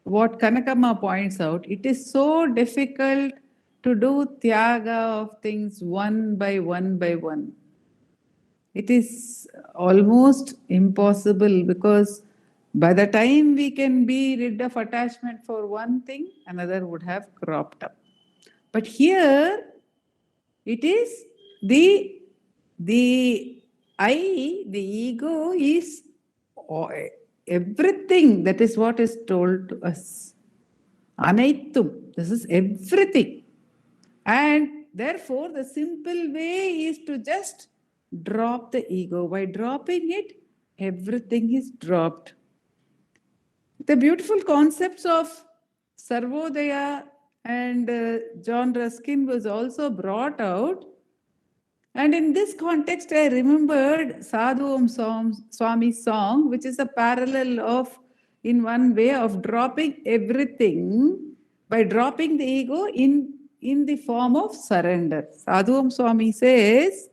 what Kanakama points out, it is so difficult to do tyaga of things one by one by one. It is almost impossible, because by the time we can be rid of attachment for one thing, another would have cropped up. But here it is the I, the ego is everything. That is what is told to us. Anaitum. This is everything. And therefore the simple way is to just drop the ego. By dropping it, everything is dropped. The beautiful concepts of Sarvodaya and John Ruskin was also brought out. And in this context, I remembered Sadhu Om Swami's song, which is a parallel of, in one way, of dropping everything by dropping the ego in the form of surrender. Sadhu Om Swami says,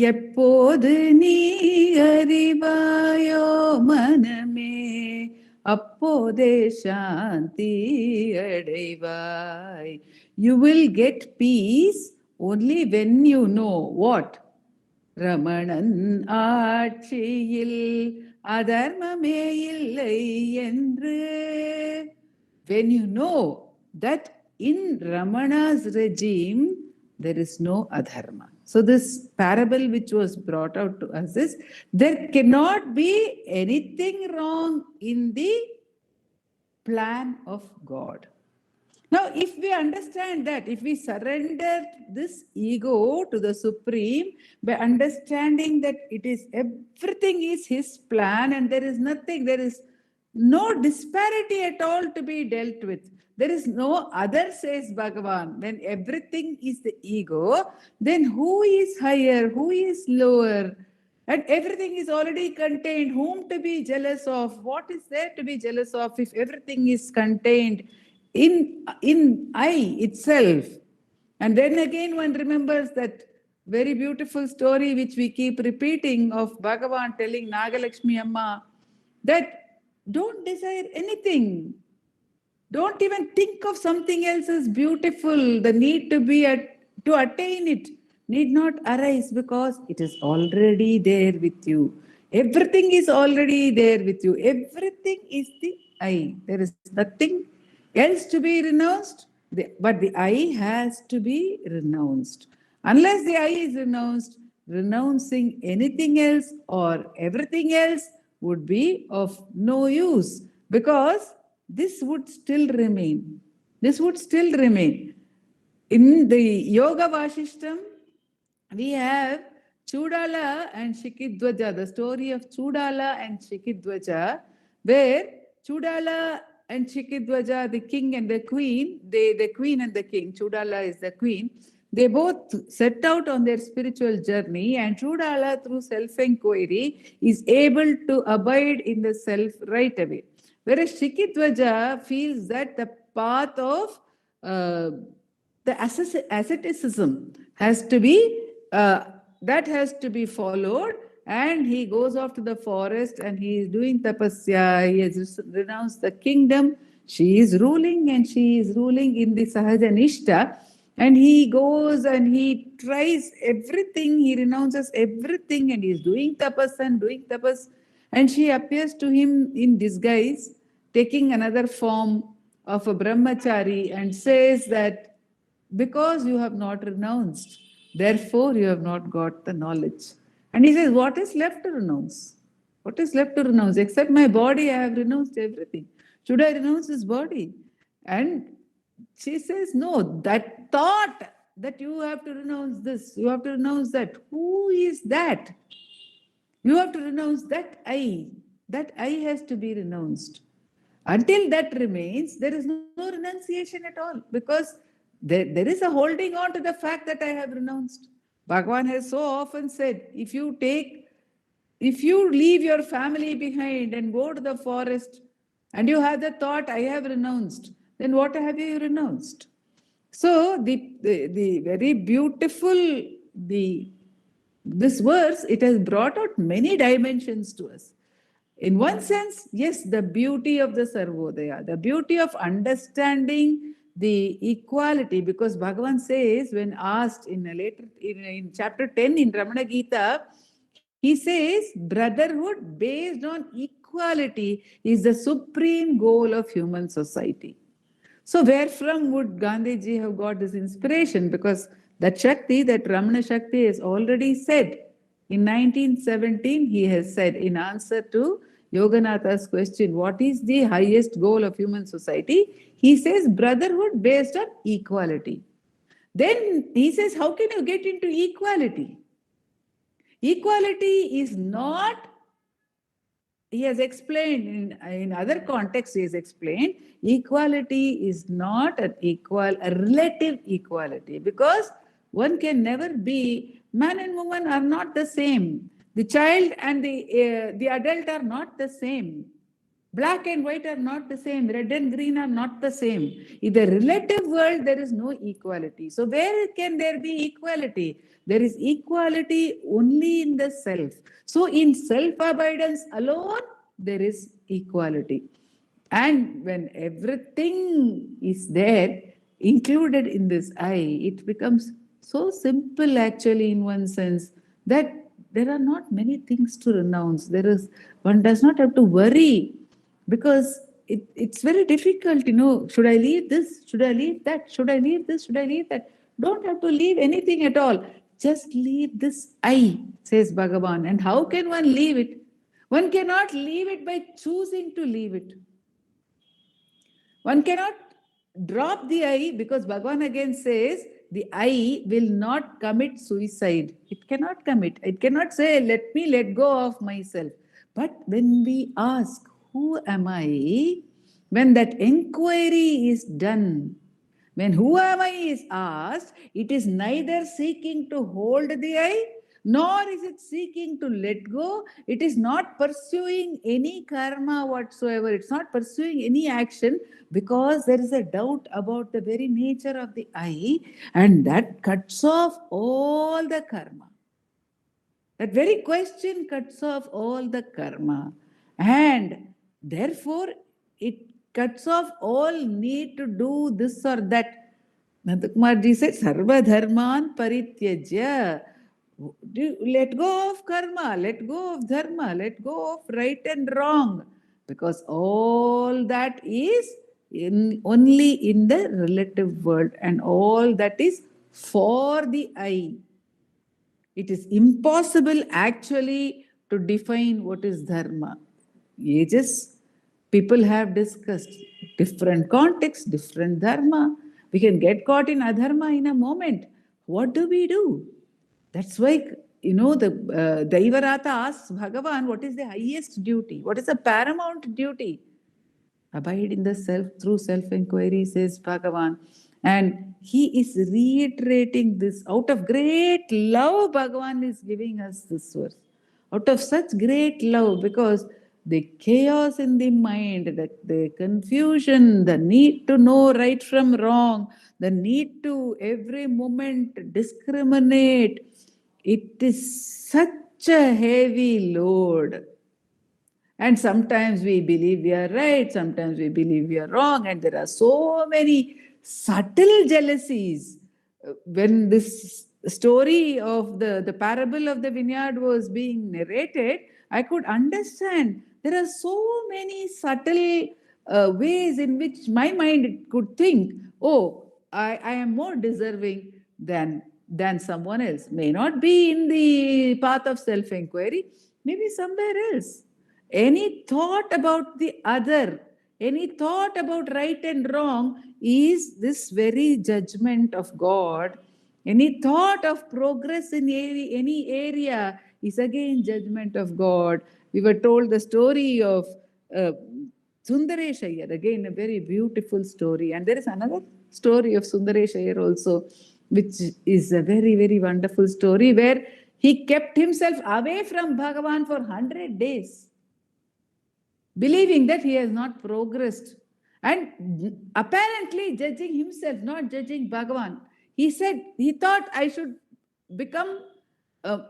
எப்போது நீ அறிவாயோ மனமே அப்போதே சாந்தி அடைவாய். You will get peace only when you know what? Ramanan ஆட்சியில் அதர்மமே இல்லை என்று. When you know that in Ramana's regime there is no adharma. So this parable which was brought out to us is, there cannot be anything wrong in the plan of God. Now, if we understand that, if we surrender this ego to the Supreme by understanding that it is, everything is His plan and there is nothing, there is no disparity at all to be dealt with. There is no other, says Bhagavan. When everything is the ego, then who is higher, who is lower? And everything is already contained. Whom to be jealous of? What is there to be jealous of if everything is contained in I itself? And then again one remembers that very beautiful story which we keep repeating of Bhagavan telling Nagalakshmi Amma that don't desire anything. Don't even think of something else as beautiful. The need to attain it need not arise, because it is already there with you. Everything is already there with you. Everything is the I. There is nothing else to be renounced, but the I has to be renounced. Unless the I is renounced, renouncing anything else or everything else would be of no use, because this would still remain. This would still remain. In the Yoga Vashishtam, we have Chudala and Shikidwaja, the story of Chudala and Shikidwaja, where Chudala and Shikidwaja, the king and the queen, the queen and the king, Chudala is the queen, they both set out on their spiritual journey, and Chudala, through self-inquiry, is able to abide in the self right away. Whereas Shikidwaja feels that the path of the asceticism has to be, that has to be followed, and he goes off to the forest and he is doing tapasya. He has renounced the kingdom. She is ruling and she is ruling in the Sahaja Nishta. And he goes and he tries everything. He renounces everything and he is doing tapas and doing tapas. And she appears to him in disguise, taking another form of a brahmachari, and says that because you have not renounced, therefore you have not got the knowledge. And he says, what is left to renounce? What is left to renounce? Except my body, I have renounced everything. Should I renounce this body? And she says, no, that thought that you have to renounce this, you have to renounce that. Who is that? You have to renounce that I. That I has to be renounced. Until that remains, there is no renunciation at all, because there is a holding on to the fact that I have renounced. Bhagavan has so often said, if you leave your family behind and go to the forest and you have the thought, I have renounced, then what have you renounced? So the very beautiful, this verse, it has brought out many dimensions to us. In one sense, yes, the beauty of the Sarvodaya, the beauty of understanding the equality, because Bhagavan says, when asked in chapter 10 in Ramana Gita, he says, brotherhood based on equality is the supreme goal of human society. So where from would Gandhiji have got this inspiration? Because that Shakti, that Ramana Shakti has already said, in 1917, he has said, in answer to Yoganatha's question, what is the highest goal of human society? He says, brotherhood based on equality. Then he says, how can you get into equality? Equality is not, he has explained in other contexts, he has explained, equality is not a relative equality, because one can never be, man and woman are not the same. The child and the adult are not the same. Black and white are not the same. Red and green are not the same. In the relative world, there is no equality. So where can there be equality? There is equality only in the self. So in self-abidance alone, there is equality. And when everything is there, included in this I, it becomes so simple actually in one sense that there are not many things to renounce. One does not have to worry, because it's very difficult, should I leave this? Should I leave that? Should I leave this? Should I leave that? Don't have to leave anything at all. Just leave this I, says Bhagavan. And how can one leave it? One cannot leave it by choosing to leave it. One cannot drop the I, because Bhagavan again says, the I will not commit suicide. It cannot commit. It cannot say, let me let go of myself. But when we ask, who am I? When that inquiry is done, when who am I is asked, it is neither seeking to hold the I, nor is it seeking to let go. It is not pursuing any karma whatsoever. It's not pursuing any action, because there is a doubt about the very nature of the I, and that cuts off all the karma. That very question cuts off all the karma. And therefore, it cuts off all need to do this or that. Nandakumarji said, Sarva Dharman Parityajya. Let go of karma, let go of dharma, let go of right and wrong. Because all that is only in the relative world, and all that is for the I. It is impossible actually to define what is dharma. Ages, people have discussed different contexts, different dharma. We can get caught in adharma in a moment. What do we do? That's why, the Daivarata asks Bhagavan, what is the highest duty? What is the paramount duty? Abide in the self through self-inquiry, says Bhagavan. And he is reiterating this. Out of great love, Bhagavan is giving us this verse. Out of such great love, because the chaos in the mind, the confusion, the need to know right from wrong, the need to every moment discriminate, it is such such a heavy load. And sometimes we believe we are right, sometimes we believe we are wrong, and there are so many subtle jealousies. When this story of the parable of the vineyard was being narrated, I could understand there are so many subtle ways in which my mind could think, oh, I am more deserving than someone else. May not be in the path of self-inquiry, maybe somewhere else. Any thought about the other, any thought about right and wrong is this very judgment of God. Any thought of progress in any area is again judgment of God. We were told the story of uh, Sundaresh Iyer, again a very beautiful story. And there is another story of Sundaresh Iyer also, which is a very, very wonderful story where he kept himself away from Bhagavan for 100 days, believing that he has not progressed, and apparently judging himself, not judging Bhagavan. He said, he thought I should become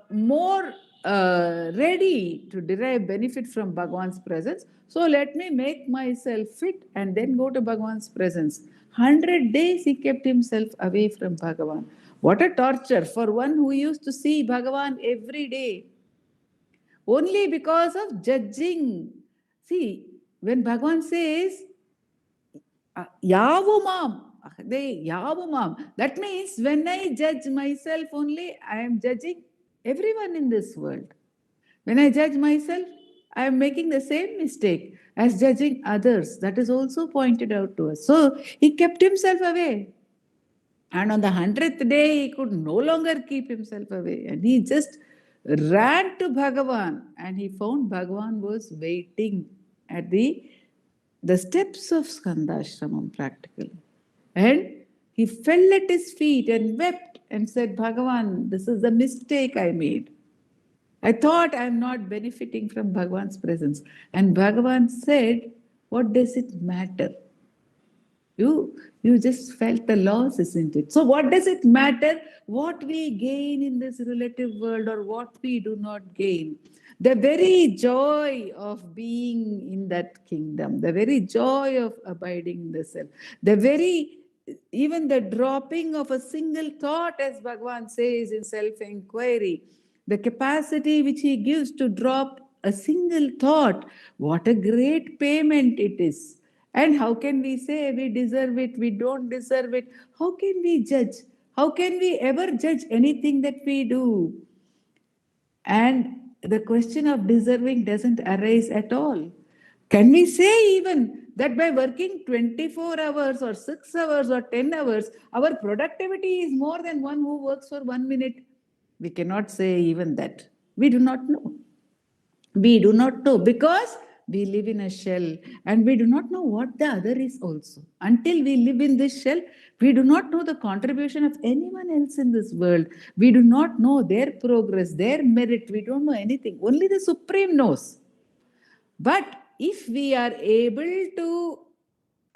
more ready to derive benefit from Bhagavan's presence. So let me make myself fit and then go to Bhagavan's presence. 100 days he kept himself away from Bhagavan. What a torture for one who used to see Bhagavan every day, only because of judging. See, when Bhagavan says, Yavumam, that means when I judge myself only, I am judging everyone in this world. When I judge myself, I am making the same mistake as judging others. That is also pointed out to us. So he kept himself away. And on the 100th day, he could no longer keep himself away. And he just ran to Bhagavan. And he found Bhagavan was waiting at the steps of Skandashramam practically. And he fell at his feet and wept and said, Bhagavan, this is the mistake I made. I thought I am not benefiting from Bhagavan's presence. And Bhagavan said, what does it matter? You just felt the loss, isn't it? So what does it matter what we gain in this relative world or what we do not gain? The very joy of being in that kingdom, the very joy of abiding in the self, even the dropping of a single thought, as Bhagavan says in self-inquiry, the capacity which he gives to drop a single thought, what a great payment it is. And how can we say we deserve it, we don't deserve it? How can we judge? How can we ever judge anything that we do? And the question of deserving doesn't arise at all. Can we say even that by working 24 hours or 6 hours or 10 hours, our productivity is more than one who works for 1 minute? We cannot say even that. We do not know. We do not know because we live in a shell and we do not know what the other is also. Until we live in this shell, we do not know the contribution of anyone else in this world. We do not know their progress, their merit. We don't know anything. Only the Supreme knows. But if we are able to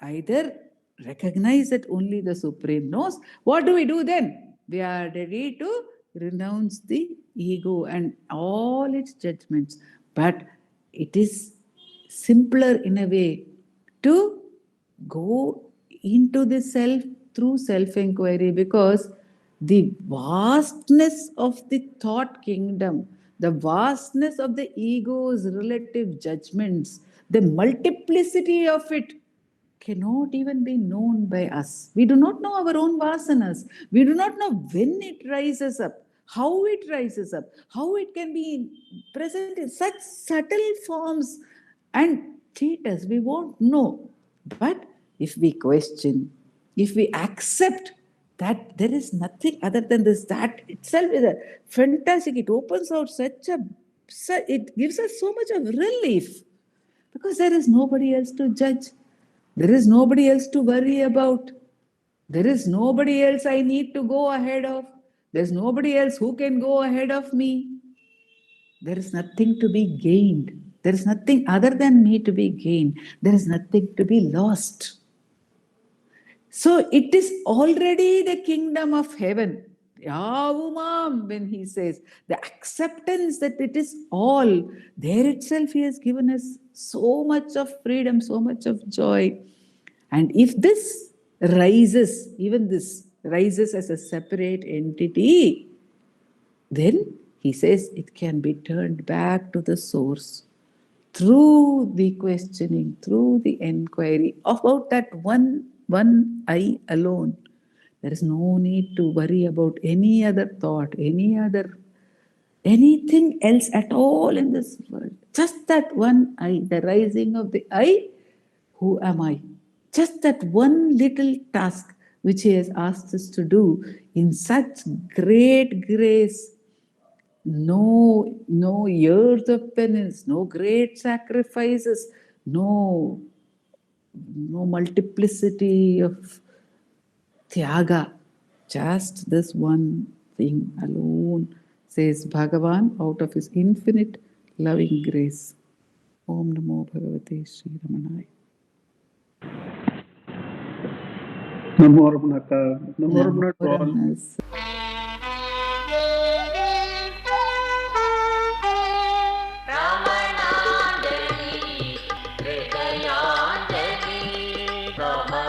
either recognize that only the Supreme knows, what do we do then? We are ready to renounce the ego and all its judgments. But it is simpler in a way to go into the self through self-inquiry, because the vastness of the thought kingdom, the vastness of the ego's relative judgments, the multiplicity of it cannot even be known by us. We do not know our own vasanas. We do not know when it rises up, how it rises up, how it can be present in such subtle forms and cheat us. We won't know. But if we question, if we accept that there is nothing other than this, that itself is a fantastic. It opens out it gives us so much of relief, because there is nobody else to judge. There is nobody else to worry about. There is nobody else I need to go ahead of. There's nobody else who can go ahead of me. There is nothing to be gained. There is nothing other than me to be gained. There is nothing to be lost. So it is already the kingdom of heaven. Yavumam, when he says, the acceptance that it is all, there itself he has given us so much of freedom, so much of joy. And if this rises, even this rises as a separate entity, then he says it can be turned back to the source through the questioning, through the inquiry about that one I alone. There is no need to worry about any other thought, anything else at all in this world. Just that one I, the rising of the I, who am I? Just that one little task which he has asked us to do in such great grace. No years of penance, no great sacrifices, no multiplicity of Tyaga, just this one thing alone, says Bhagavan out of his infinite loving grace. Om Namo Bhagavate Sri Ramanaya. Namo Ramanaka. Namo Ramana to all. Ramanasa. Ramananjali, Ramananjali, Ramananjali.